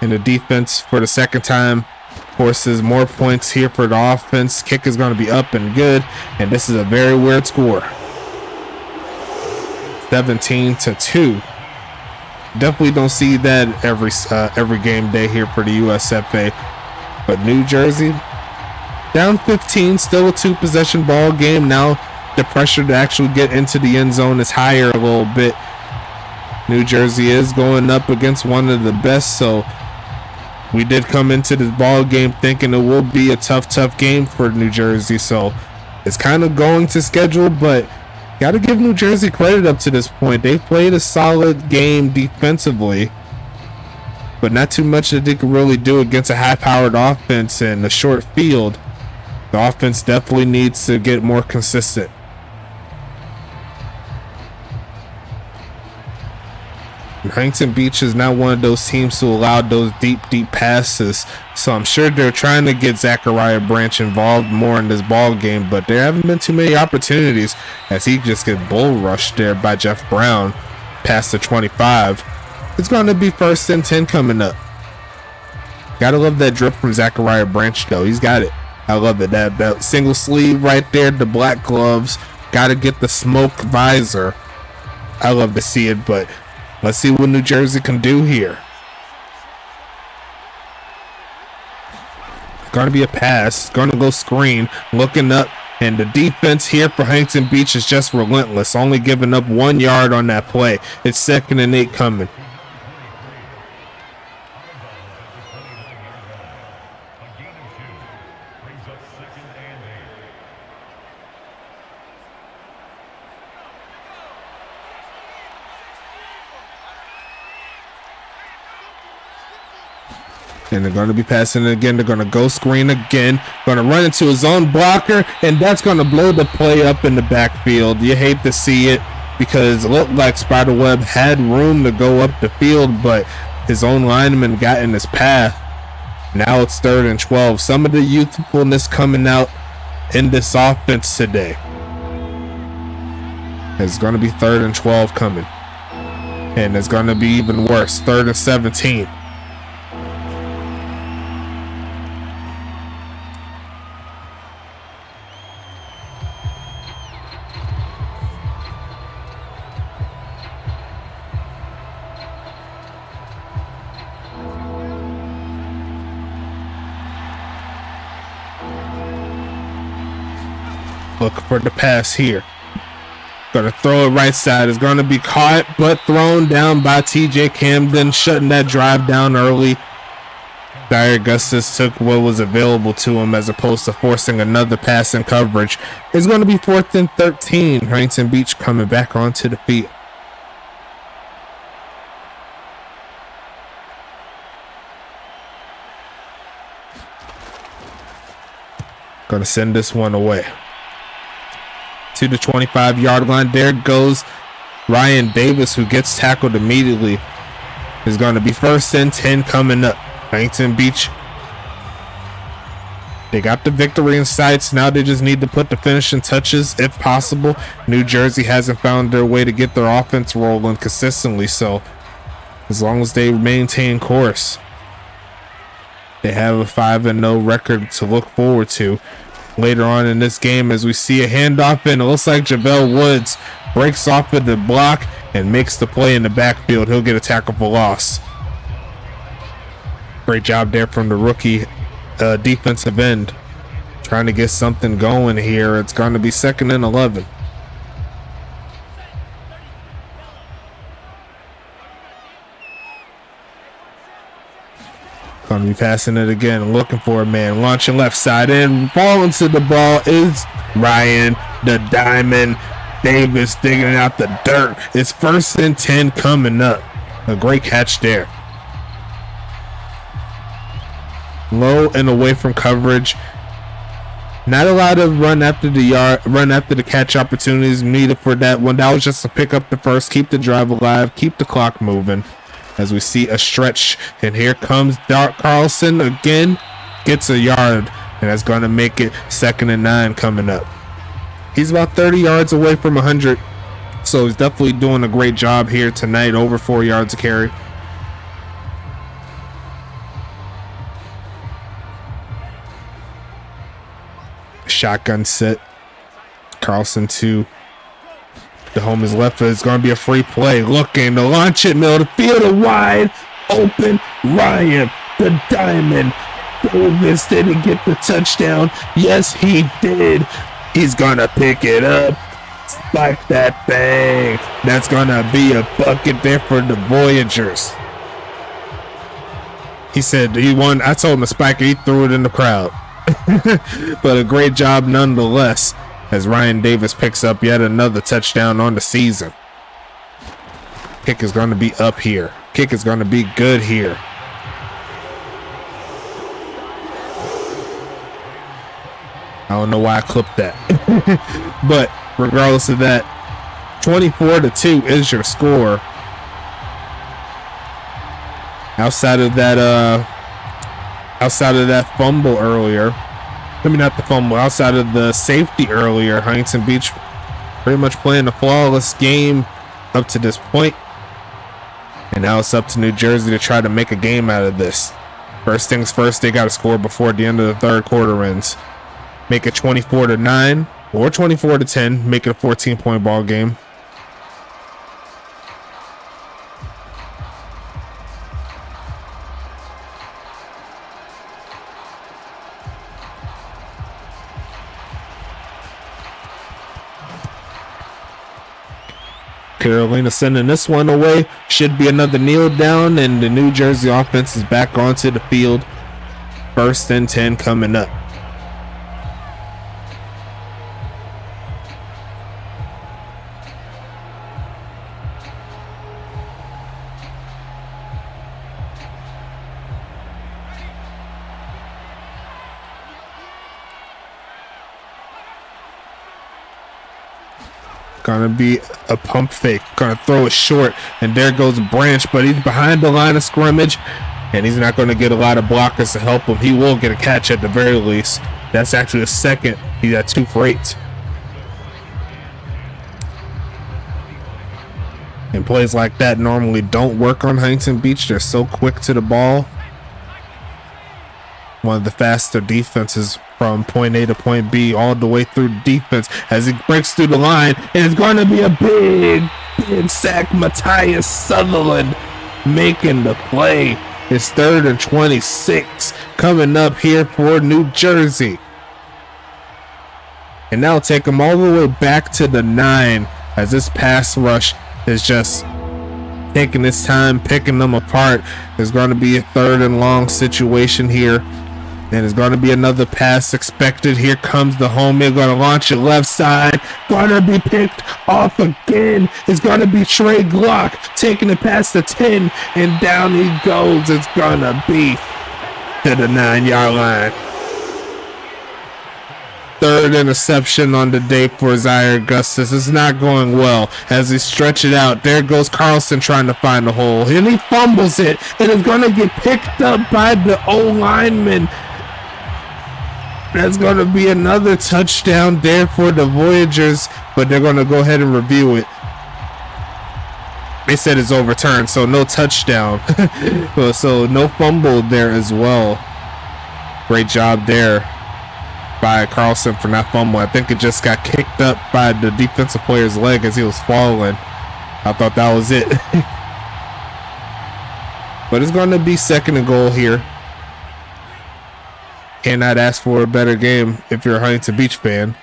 [SPEAKER 1] And the defense for the second time forces more points here for the offense. Kick is going to be up and good, and this is a very weird score. 17-2. Definitely don't see that every game day here for the USFA. But New Jersey down 15, still a 2-possession ball game. Now the pressure to actually get into the end zone is higher a little bit. New Jersey is going up against one of the best, so we did come into this ball game thinking it will be a tough game for New Jersey. So it's kind of going to schedule, but got to give New Jersey credit up to this point. They played a solid game defensively, but not too much that they could really do against a high-powered offense and a short field. The offense definitely needs to get more consistent. Huntington Beach is not one of those teams who allowed those deep passes, so I'm sure they're trying to get Zachariah Branch involved more in this ball game, but there haven't been too many opportunities as he just gets bull rushed there by Jeff Brown past the 25. It's going to be 1st and 10 coming up. Gotta love that drip from Zachariah Branch though. He's got it. I love it. That single sleeve right there, the black gloves. Gotta get the smoke visor. I love to see it, but let's see what New Jersey can do here. Gonna be a pass. Gonna go screen. Looking up. And the defense here for Huntington Beach is just relentless. Only giving up 1 yard on that play. It's 2nd and 8 coming. And they're going to be passing it again. They're going to go screen again. Going to run into his own blocker, and that's going to blow the play up in the backfield. You hate to see it because it looked like Spiderweb had room to go up the field, but his own lineman got in his path. Now it's 3rd and 12. Some of the youthfulness coming out in this offense today. It's going to be 3rd and 12 coming. And it's going to be even worse. 3rd and 17. Look for the pass here. Gonna throw it right side. It's gonna be caught, but thrown down by TJ Camden, shutting that drive down early. Dyer Augustus took what was available to him as opposed to forcing another pass in coverage. It's gonna be 4th and 13. Huntington Beach coming back onto the field. Gonna send this one away. To the 25-yard line. There goes Ryan Davis, who gets tackled immediately. Is going to be 1st and 10 coming up. Huntington Beach, they got the victory in sights. Now they just need to put the finishing touches if possible. New Jersey hasn't found their way to get their offense rolling consistently, so as long as they maintain course, they have a 5-0 record to look forward to later on in this game, as we see a handoff, and it looks like JaVale Woods breaks off of the block and makes the play in the backfield. He'll get a tackle for loss. Great job there from the rookie defensive end, trying to get something going here. It's going to be 2nd and 11. Gonna be passing it again, looking for a man, launching left side, and falling to the ball is Ryan the Diamond Davis, digging out the dirt. It's 1st and 10 coming up. A great catch there. Low and away from coverage. Not a lot of run after the catch opportunities needed for that one. That was just to pick up the first, keep the drive alive, keep the clock moving. As we see a stretch, and here comes Dark Carlson again, gets a yard, and that's going to make it 2nd and 9 coming up. He's about 30 yards away from 100, so he's definitely doing a great job here tonight, over 4 yards a carry. shotgun set. Carlson to the home is left. It's going to be a free play. Looking to launch it, middle of the field, a wide open Ryan, the diamond. Davis didn't get the touchdown. Yes, he did. He's going to pick it up. Spike that thing. That's going to be a bucket there for the Voyagers. He said he won. I told him to spike it. He threw it in the crowd. But a great job nonetheless, as Ryan Davis picks up yet another touchdown on the season. Kick is going to be up here. Kick is going to be good here. I don't know why I clipped that. But regardless of that, 24-2 is your score. Outside of that fumble earlier, outside of the safety earlier, Huntington Beach pretty much playing a flawless game up to this point. And now it's up to New Jersey to try to make a game out of this. First things first, they got to score before the end of the third quarter ends. Make it 24-9 or 24-10, make it a 14-point ball game. Carolina sending this one away. Should be another kneel down, and the New Jersey offense is back onto the field. 1st and 10 coming up. Gonna be a pump fake. Gonna throw it short, and there goes Branch, but he's behind the line of scrimmage, and he's not gonna get a lot of blockers to help him. He will get a catch at the very least. That's actually a second. He got 2 for 8. And plays like that normally don't work on Huntington Beach. They're so quick to the ball. One of the faster defenses from point A to point B all the way through defense as he breaks through the line, and it's going to be a big sack. Matthias Sutherland making the play. It's 3rd and 26 coming up here for New Jersey. And now take them all the way back to the 9 as this pass rush is just taking its time, picking them apart. There's going to be a 3rd and long situation here. And it's going to be another pass expected. Here comes the home. They're going to launch it left side. Going to be picked off again. It's going to be Trey Glock taking it past the 10. And down he goes. It's going to be to the 9-yard line. 3rd interception on the day for Zaire Augustus. It's not going well as he stretch it out. There goes Carlson trying to find a hole. And he fumbles it. And it's going to get picked up by the O-lineman. That's going to be another touchdown there for the Voyagers, but they're going to go ahead and review it. They said it's overturned, so no touchdown. So no fumble there as well. Great job there by Carlson for not fumbling. I think it just got kicked up by the defensive player's leg as he was falling. I thought that was it. But it's going to be 2nd and goal here. Cannot ask for a better game if you're a Huntington Beach fan.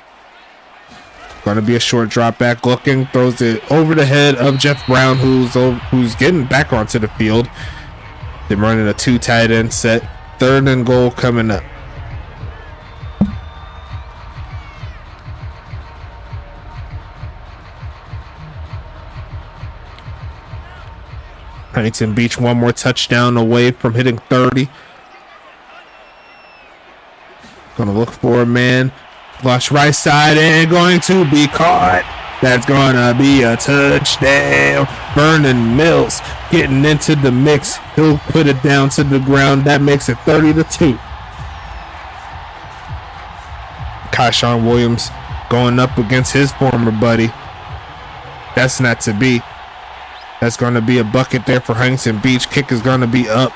[SPEAKER 1] Going to be a short drop back looking. Throws it over the head of Jeff Brown, who's getting back onto the field. They're running a 2 tight end set. 3rd and goal coming up. Huntington Beach one more touchdown away from hitting 30. Gonna look for a man. Flush right side and going to be caught. That's gonna be a touchdown. Vernon Mills getting into the mix. He'll put it down to the ground. That makes it 30-2. Kyshawn Williams going up against his former buddy. That's not to be. That's going to be a bucket there for Huntington Beach. Kick is going to be up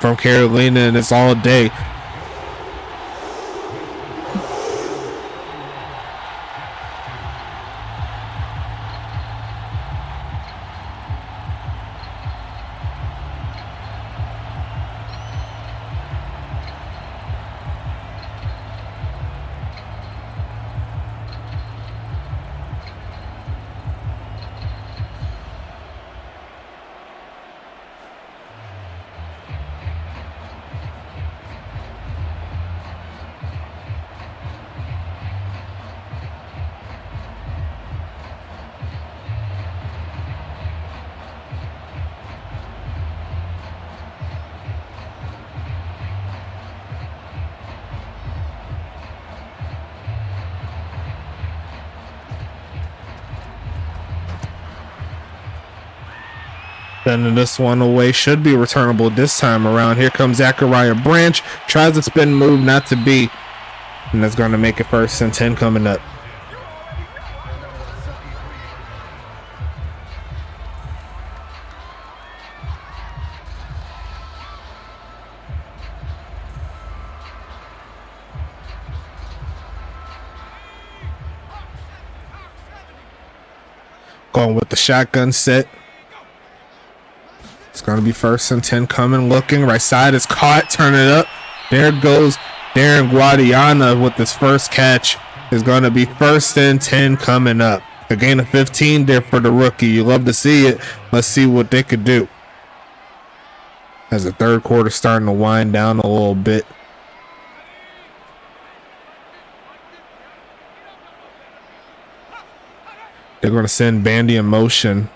[SPEAKER 1] from Carolina, and it's all day. Sending this one away, should be returnable this time around. Here comes Zachariah Branch, tries a spin move, not to be, and that's going to make it 1st and 10 coming up. Going with the shotgun set. It's going to be 1st and 10 coming, looking. Right side is caught. Turn it up. There goes Darren Guadiana with his first catch. Is going to be 1st and 10 coming up. A gain of 15 there for the rookie. You love to see it. Let's see what they could do. As the 3rd quarter starting to wind down a little bit. They're going to send Bandy in motion.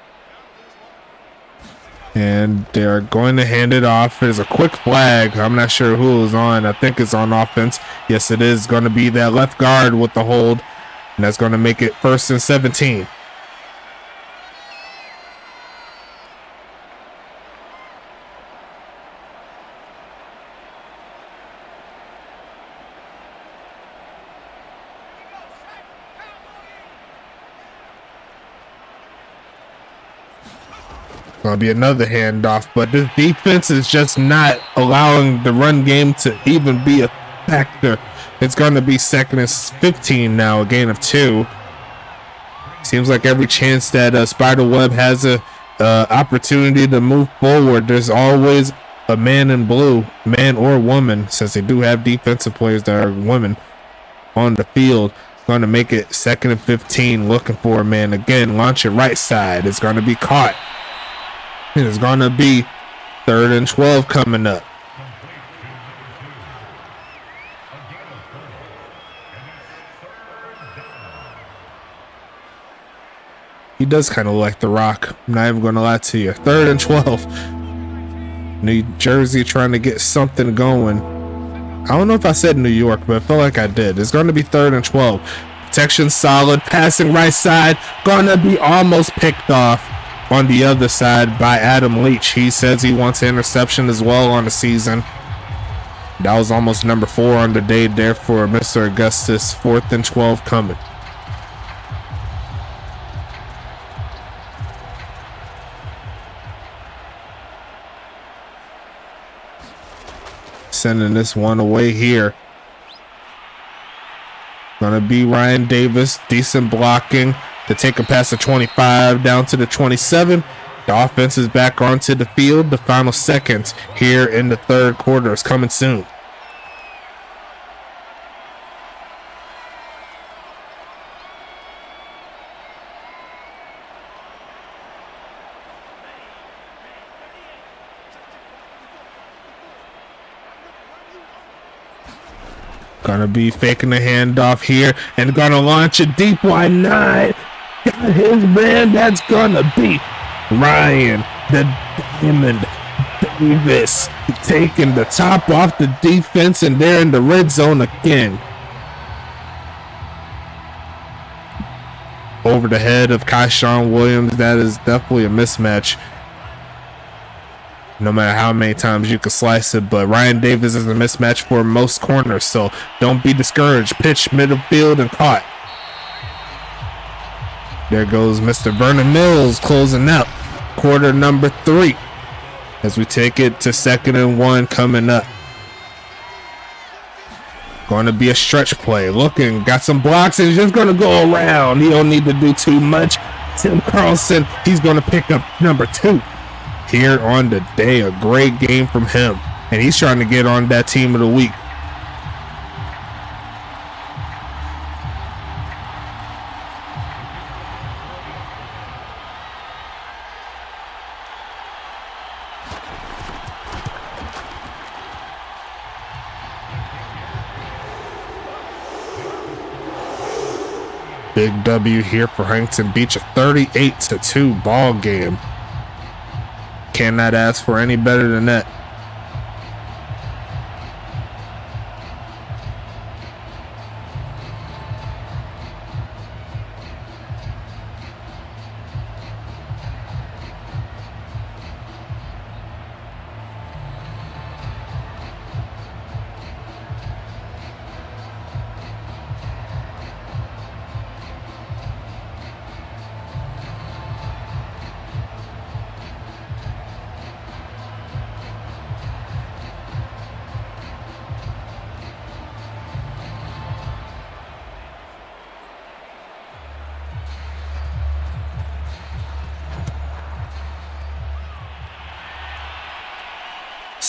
[SPEAKER 1] And they're going to hand it off. There's a quick flag. I'm not sure who is on. I think it's on offense. Yes, it is going to be that left guard with the hold. And that's going to make it 1st and 17. Going to be another handoff, but this defense is just not allowing the run game to even be a factor. It's going to be 2nd and 15 now, a gain of 2. Seems like every chance that Spiderweb has a opportunity to move forward, there's always a man in blue, man or woman, since they do have defensive players that are women on the field. Going to make it 2nd and 15, looking for a man again. Launch it right side. It's going to be caught. It is going to be 3rd and 12 coming up. He does kind of like The Rock. I'm not even going to lie to you. 3rd and 12. New Jersey trying to get something going. I don't know if I said New York, but I feel like I did. It's going to be 3rd and 12. Protection solid. Passing right side. Going to be almost picked off on the other side by Adam Leach. He says he wants an interception as well on the season. That was almost number 4 on the day there for Mr. Augustus. 4th and 12 coming. Sending this one away here. Gonna be Ryan Davis. Decent blocking to take a pass of 25 down to the 27. The offense is back onto the field. The final seconds here in the 3rd quarter is coming soon. Gonna be faking the handoff here and gonna launch a deep wide 9. Got his man. That's gonna be Ryan the Diamond Davis taking the top off the defense, and they're in the red zone again. Over the head of Kyshawn Williams. That is definitely a mismatch. No matter how many times you can slice it, but Ryan Davis is a mismatch for most corners, so don't be discouraged. Pitch, middle field, and caught. There goes Mr. Vernon Mills closing out quarter number 3 as we take it to 2nd and 1 coming up. Going to be a stretch play. Looking, got some blocks, and he's just going to go around. He don't need to do too much. Tim Carlson, he's going to pick up number 2 here on the day. A great game from him, and he's trying to get on that team of the week. Big W here for Huntington Beach, a 38-2 ball game. Cannot ask for any better than that.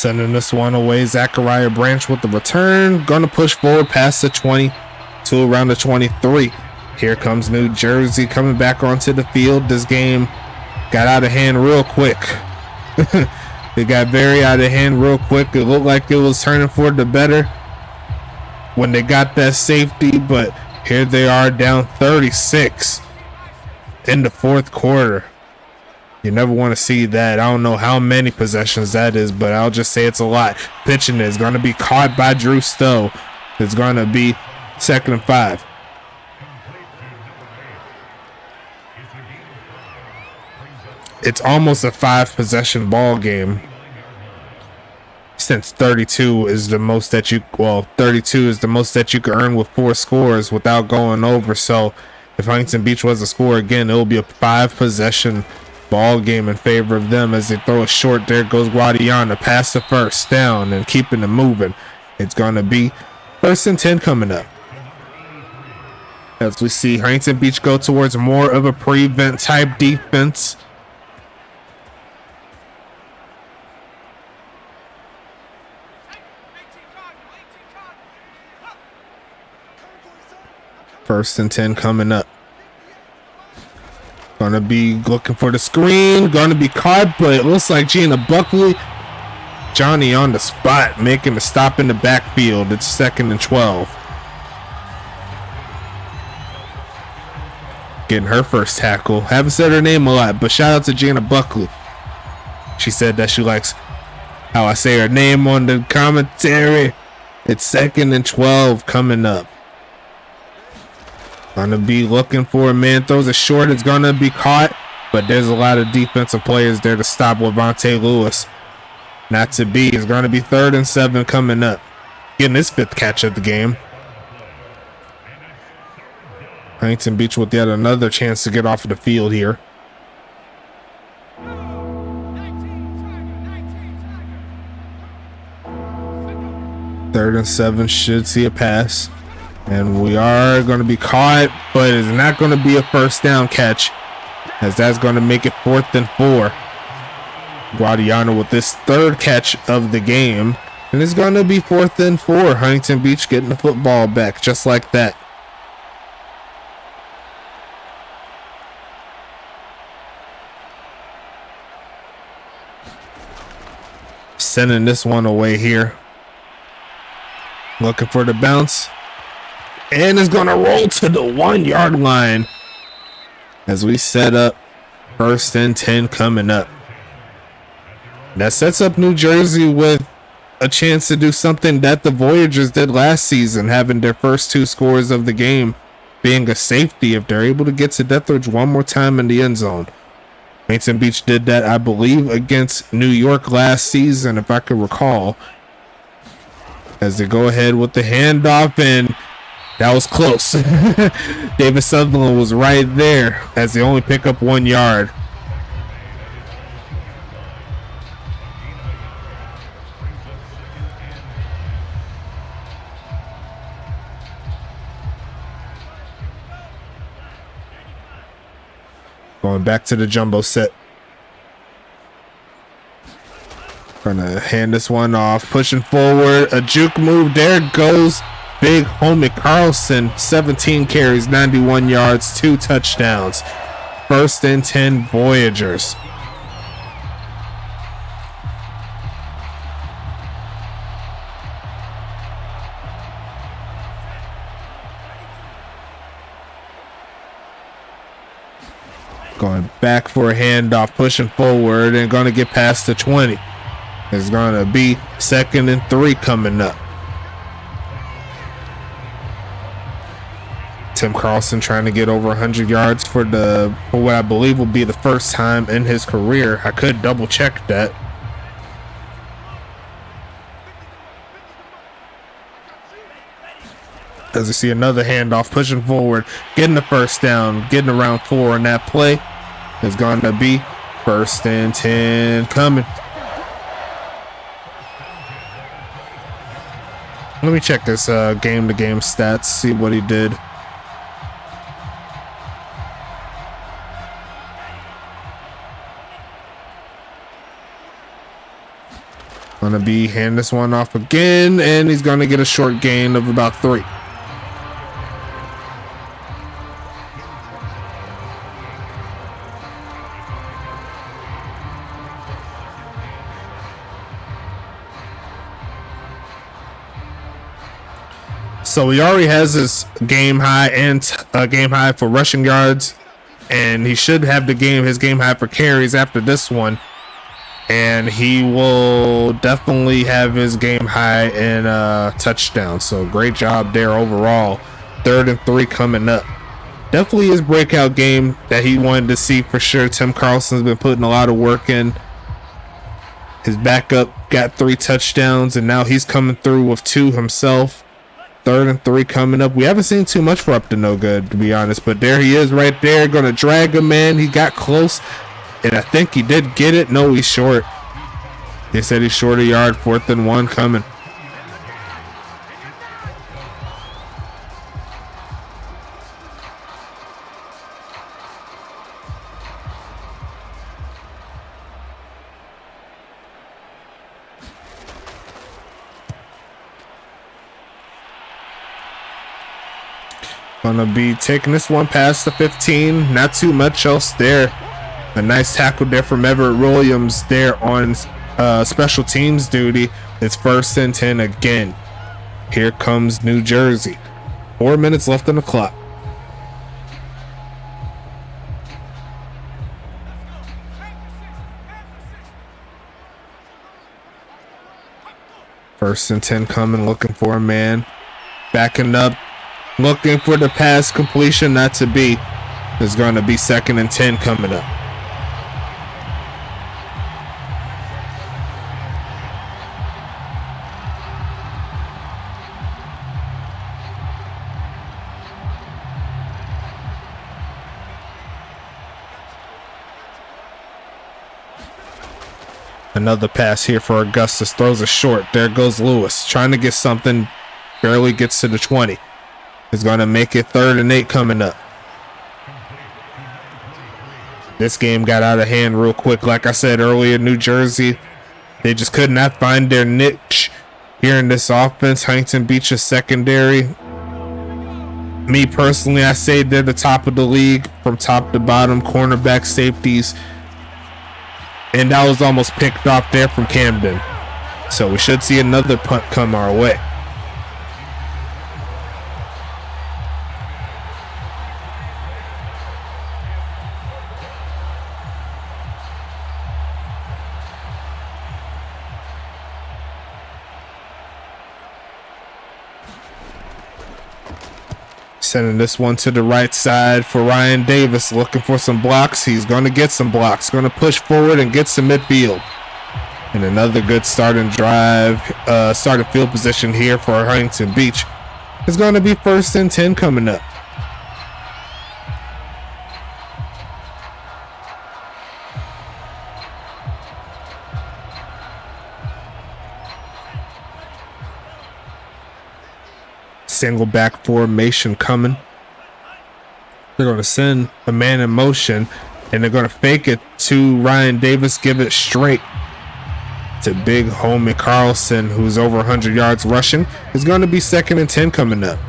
[SPEAKER 1] Sending this one away. Zachariah Branch with the return. Gonna push forward past the 20 to around the 23. Here comes New Jersey coming back onto the field. This game got out of hand real quick. It got very out of hand real quick. It looked like it was turning for the better when they got that safety, but here they are down 36 in the fourth quarter. You never want to see that. I don't know how many possessions that is, but I'll just say it's a lot. Pitching is going to be caught by Drew Stowe. It's going to be 2nd and 5. It's almost a 5-possession ball game, since 32 is the most that you, 32 is the most that you can earn with 4 scores without going over. So if Huntington Beach was to score again, it will be a 5-possession ball game in favor of them as they throw it short. There goes Guadiana past the first down and keeping it moving. It's going to be 1st and 10 coming up. As we see Huntington Beach go towards more of a prevent type defense. First and 10 coming up. Gonna be looking for the screen. Gonna be caught, but it looks like Gina Buckley. Johnny on the spot, making the stop in the backfield. It's 2nd and 12. Getting her first tackle. Haven't said her name a lot, but shout out to Gina Buckley. She said that she likes how I say her name on the commentary. It's 2nd and 12 coming up. Gonna be looking for a man. Throws it short. It's gonna be caught, but there's a lot of defensive players there to stop Levante Lewis. Not to be. It's gonna be 3rd and 7 coming up. Getting his 5th catch of the game. Huntington Beach with yet another chance to get off of the field here. Third and 7 should see a pass. And we are going to be caught, but it's not going to be a first down catch, as that's going to make it 4th and 4. Guadiana with this 3rd catch of the game. And it's going to be 4th and 4. Huntington Beach getting the football back just like that. Sending this one away here. Looking for the bounce. And it's going to roll to the 1-yard line as we set up 1st and 10 coming up. That sets up New Jersey with a chance to do something that the Voyagers did last season, having their first 2 scores of the game being a safety if they're able to get to Deathridge one more time in the end zone. Huntington Beach did that, I believe, against New York last season, if I could recall. As they go ahead with the handoff, and that was close. David Sutherland was right there as they only pick up 1 yard. Going back to the jumbo set. Gonna hand this one off. Pushing forward. A juke move. There it goes. Big homie Carlson. 17 carries, 91 yards, 2 touchdowns. 1st and 10 Voyagers. Going back for a handoff, pushing forward, and going to get past the 20. It's going to be 2nd and 3 coming up. Tim Carlson trying to get over 100 yards for what I believe will be the first time in his career. I could double check that. As you see another handoff, pushing forward, getting the first down, getting around 4 on that play. It's going to be 1st and 10 coming. Let me check this game-to-game stats, see what he did. Gonna be hand this one off again, and he's gonna get a short gain of about 3. So he already has his game high and game high for rushing yards, and he should have his game high for carries after this one. And he will definitely have his game high in touchdown. So great job there overall. 3rd and 3 coming up. Definitely his breakout game that he wanted to see for sure. Tim Carlson's been putting a lot of work in. His backup got 3 touchdowns, and now he's coming through with 2 himself. 3rd and 3 coming up. We haven't seen too much for Up to No Good, to be honest, but there he is right there. Going to drag him in. He got close. And I think he did get it. No, he's short. They said he's short a yard. 4th and 1 coming. Gonna be taking this one past the 15. Not too much else there. A nice tackle there from Everett Williams there on special teams duty. It's 1st and 10 again. Here comes New Jersey. 4 minutes left on the clock. First and 10 coming, looking for a man. Backing up, looking for the pass completion, not to be. There's going to be 2nd and 10 coming up. Another pass here for Augustus. Throws a short. There goes Lewis. Trying to get something. Barely gets to the 20. He's going to make it 3rd and 8 coming up. This game got out of hand real quick. Like I said earlier, New Jersey, they just could not find their niche here in this offense. Huntington Beach's secondary. Me personally, I say they're the top of the league from top to bottom. Cornerback, safeties. And that was almost picked off there from Camden. So we should see another punt come our way. Sending this one to the right side for Ryan Davis, looking for some blocks. He's going to get some blocks. Going to push forward and get some midfield. And another good starting drive, starting field position here for Huntington Beach. It's going to be 1st and 10 coming up. Single back formation coming. They're going to send a man in motion, and they're going to fake it to Ryan Davis, give it straight to big homie Carlson, who's over 100 yards rushing. It's going to be 2nd and 10 coming up.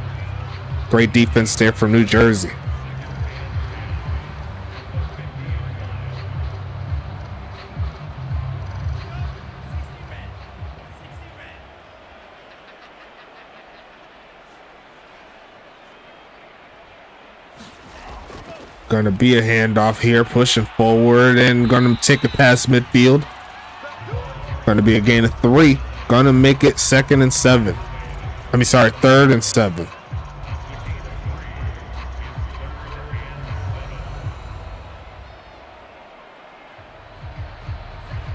[SPEAKER 1] Great defense there from New Jersey. Going to be a handoff here, pushing forward and going to take it past midfield. Going to be a gain of 3. Going to make it 2nd and 7. 3rd and 7.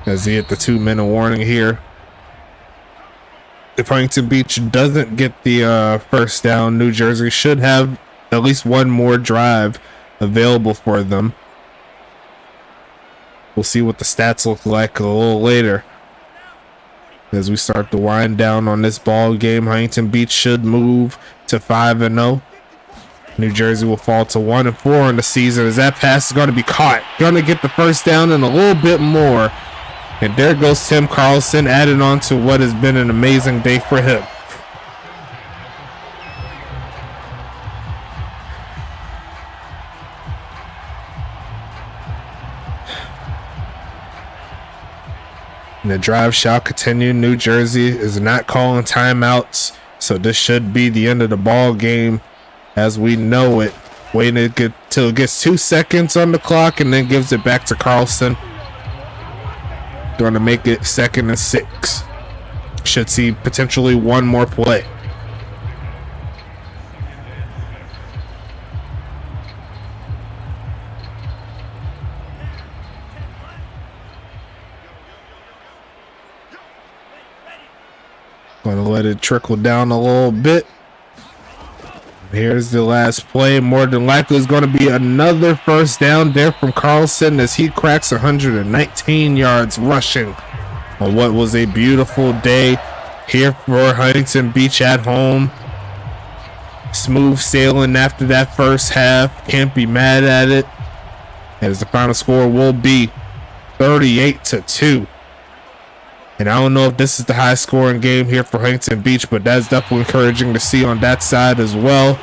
[SPEAKER 1] As he hit the 2-minute warning here. If Huntington Beach doesn't get the first down, New Jersey should have at least one more drive available for them. We'll see what the stats look like a little later as we start to wind down on this ball game. Huntington Beach should move to 5-0. New Jersey will fall to 1-4 in the season as that pass is going to be caught. Going to get the first down and a little bit more. And there goes Tim Carlson, adding on to what has been an amazing day for him. And the drive shall continue. New Jersey is not calling timeouts, so this should be the end of the ball game as we know it. Waiting till it gets 2 seconds on the clock and then gives it back to Carlson. Going to make it 2nd and 6. Should see potentially one more play. Going to let it trickle down a little bit. Here's the last play. More than likely is going to be another first down there from Carlson as he cracks 119 yards rushing on what was a beautiful day here for Huntington Beach at home. Smooth sailing after that first half. Can't be mad at it, as the final score will be 38-2. And I don't know if this is the high scoring game here for Huntington Beach, but that's definitely encouraging to see on that side as well.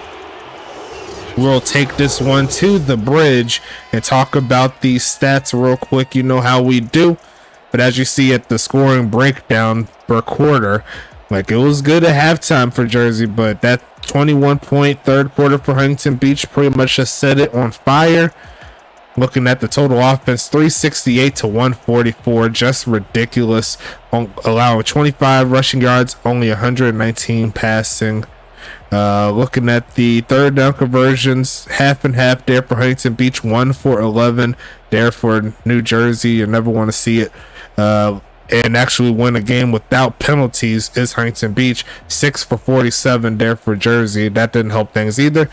[SPEAKER 1] We'll take this one to the bridge and talk about these stats real quick. You know how we do. But as you see at the scoring breakdown per quarter, like it was good at halftime for Jersey, but that 21-point third quarter for Huntington Beach pretty much just set it on fire. Looking at the total offense, 368 to 144, just ridiculous. Allowing 25 rushing yards, only 119 passing. Looking at the third down conversions, half and half there for Huntington Beach, 1 for 11 there for New Jersey. You never want to see it. And actually win a game without penalties is Huntington Beach, 6 for 47 there for Jersey. That didn't help things either.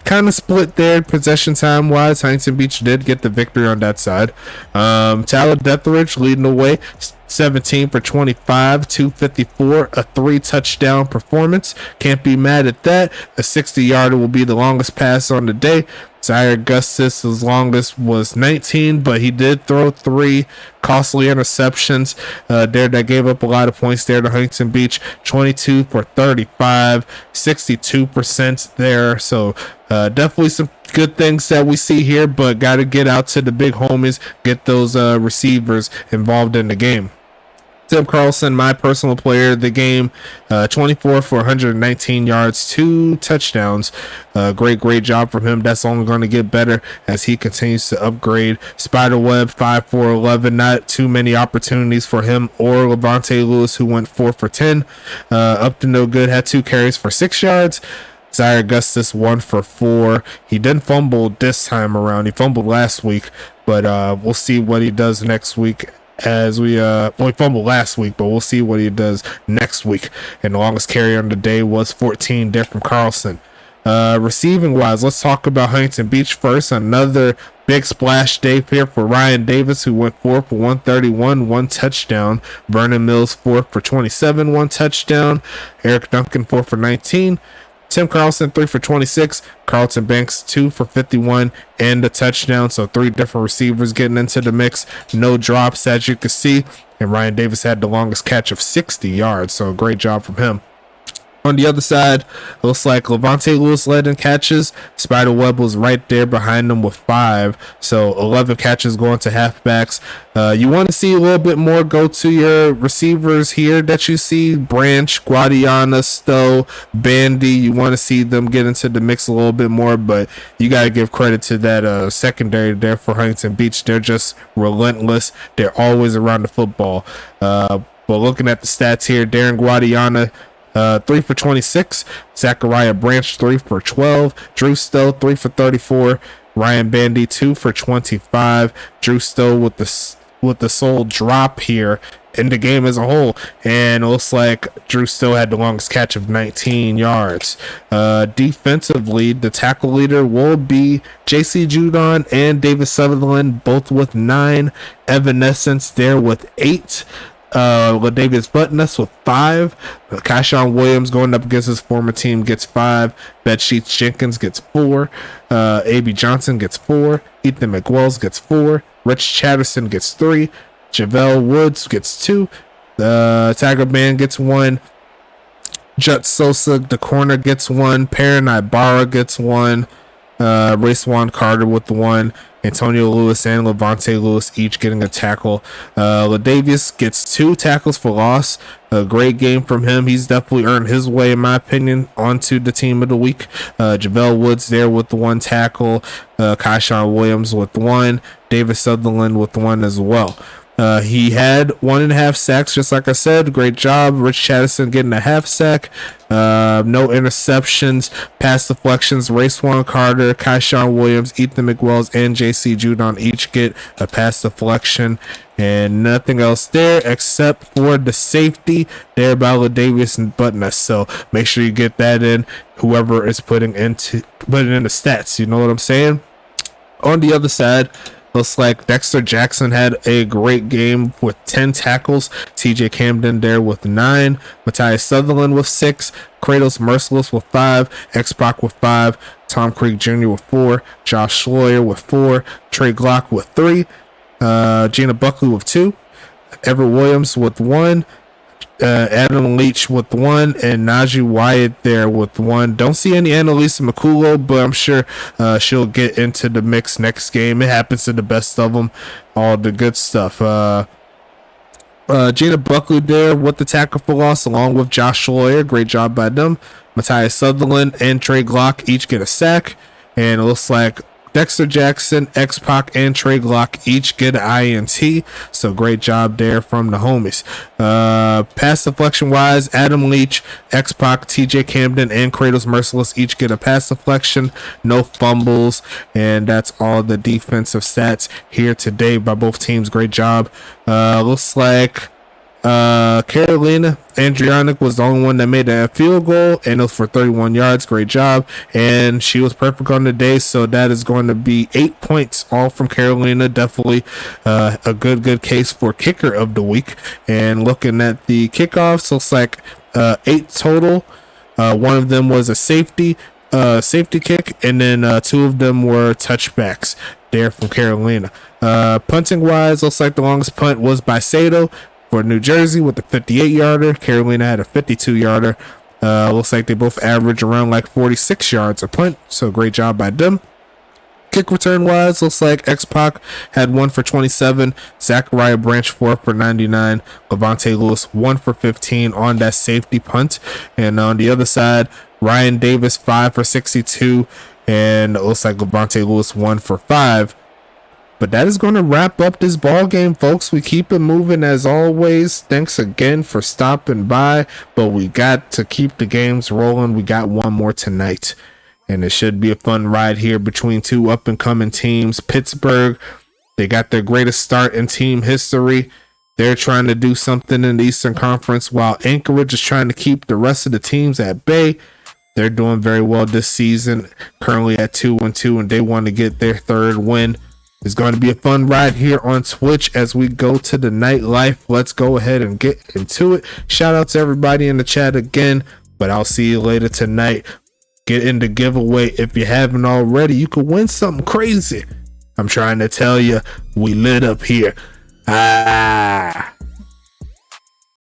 [SPEAKER 1] Kind of split there possession time wise. Huntington Beach did get the victory on that side. Tyler Detheridge leading the way, 17 for 25, 254, a 3-touchdown performance. Can't be mad at that. A 60-yarder will be the longest pass on the day. Zaire Augustus' longest was 19, but he did throw 3 costly interceptions there that gave up a lot of points there to Huntington Beach. 22 for 35, 62% there. So definitely some good things that we see here, but got to get out to the big homies, get those receivers involved in the game. Tim Carlson, my personal player of the game, 24 for 119 yards, 2 touchdowns. Great job from him. That's only going to get better as he continues to upgrade. Spiderweb, 5 for 11. Not too many opportunities for him or Levante Lewis, who went 4 for 10. Up to no good, had 2 carries for 6 yards. Zaire Augustus, 1 for 4. He didn't fumble this time around. He fumbled last week, but we'll see what he does next week. As we fumbled last week, but we'll see what he does next week. And the longest carry on the day was 14 there from Carlson. Receiving wise, let's talk about Huntington Beach first. Another big splash day here for Ryan Davis, who went 4 for 131, 1 touchdown. Vernon Mills, 4 for 27, 1 touchdown. Eric Duncan, 4 for 19. Tim Carlson, 3 for 26. Carlton Banks, 2 for 51 and a touchdown. So 3 different receivers getting into the mix. No drops, as you can see. And Ryan Davis had the longest catch of 60 yards. So great job from him. On the other side, it looks like Levante Lewis led in catches. Spiderweb was right there behind them with 5. So 11 catches going to halfbacks. You want to see a little bit more go to your receivers here that you see. Branch, Guadiana, Stowe, Bandy. You want to see them get into the mix a little bit more. But you got to give credit to that secondary there for Huntington Beach. They're just relentless. They're always around the football. But looking at the stats here, Darren Guadiana, 3 for 26. Zachariah Branch, 3 for 12. Drew Stowe, 3 for 34. Ryan Bandy, 2 for 25. Drew Stowe with the sole drop here in the game as a whole, and it looks like Drew Stowe had the longest catch of 19 yards. Defensively, the tackle leader will be JC Judon and David Sutherland, both with 9. Evanescence there with 8. Davis Buttoness with 5. Kyshawn Williams going up against his former team gets 5. Bedsheets Jenkins gets 4. A.B. Johnson gets 4. Ethan McWells gets 4. Rich Chatterson gets 3. Javale Woods gets 2. The Tiger Band gets 1. Jut Sosa, the corner, gets 1. Perrin Ibarra gets 1. Racewan Carter with 1. Antonio Lewis and Levante Lewis each getting a tackle. Ladavius gets 2 tackles for loss. A great game from him. He's definitely earned his way, in my opinion, onto the team of the week. JaVale Woods there with the 1 tackle. Kyshawn Williams with 1. David Sutherland with 1 as well. He had 1.5 sacks, just like I said. Great job. Rich Chattison getting a half sack. No interceptions, pass deflections. Racewan Carter, Kyshawn Williams, Ethan McWells, and JC Judon each get a pass deflection. And nothing else there except for the safety there by Ladavius and Butness. So make sure you get that in, whoever is putting in the stats. You know what I'm saying? On the other side, looks like Dexter Jackson had a great game with 10 tackles. TJ Camden there with 9. Matthias Sutherland with 6. Kratos Merciless with 5. X-Pac with 5. Tom Creek Jr. with 4. Josh Schloyer with 4. Trey Glock with 3. Gina Buckley with 2. Everett Williams with 1. Adam Leach with 1, and Najee Wyatt there with 1. Don't see any Annalisa Makulo, but I'm sure she'll get into the mix next game. It happens to the best of them. All the good stuff. Gina Buckley there with the tackle for loss, along with Josh Schloyer. Great job by them. Matthias Sutherland and Trey Glock each get a sack, and it looks like Dexter Jackson, X-Pac, and Trey Glock each get an INT. So great job there from the homies. Pass deflection wise, Adam Leach, X-Pac, TJ Camden, and Kratos Merciless each get a pass deflection. No fumbles. And that's all the defensive stats here today by both teams. Great job. Looks like Carolina Andrianic was the only one that made a field goal, and it was for 31 yards. Great job, and she was perfect on the day, so that is going to be 8 points all from Carolina. Definitely a good case for kicker of the week. And looking at the kickoffs, looks like 8 total. One of them was a safety kick, and then 2 of them were touchbacks there from Carolina. Punting wise, looks like the longest punt was by Sato for New Jersey with a 58-yarder. Carolina had a 52-yarder. Looks like they both average around like 46 yards a punt, so great job by them. Kick return wise, looks like X-Pac had 1 for 27. Zachariah Branch 4 for 99. Levante Lewis 1 for 15 on that safety punt. And on the other side, Ryan Davis 5 for 62. And it looks like Levante Lewis 1 for 5. But that is going to wrap up this ball game, folks. We keep it moving as always. Thanks again for stopping by. But we got to keep the games rolling. We got one more tonight. And it should be a fun ride here between 2 up-and-coming teams. Pittsburgh, they got their greatest start in team history. They're trying to do something in the Eastern Conference, while Anchorage is trying to keep the rest of the teams at bay. They're doing very well this season, currently at 2-2, and they want to get their 3rd win. It's going to be a fun ride here on Twitch as we go to the nightlife. Let's go ahead and get into it. Shout out to everybody in the chat again, but I'll see you later tonight. Get in the giveaway if you haven't already. You could win something crazy. I'm trying to tell you, we lit up here.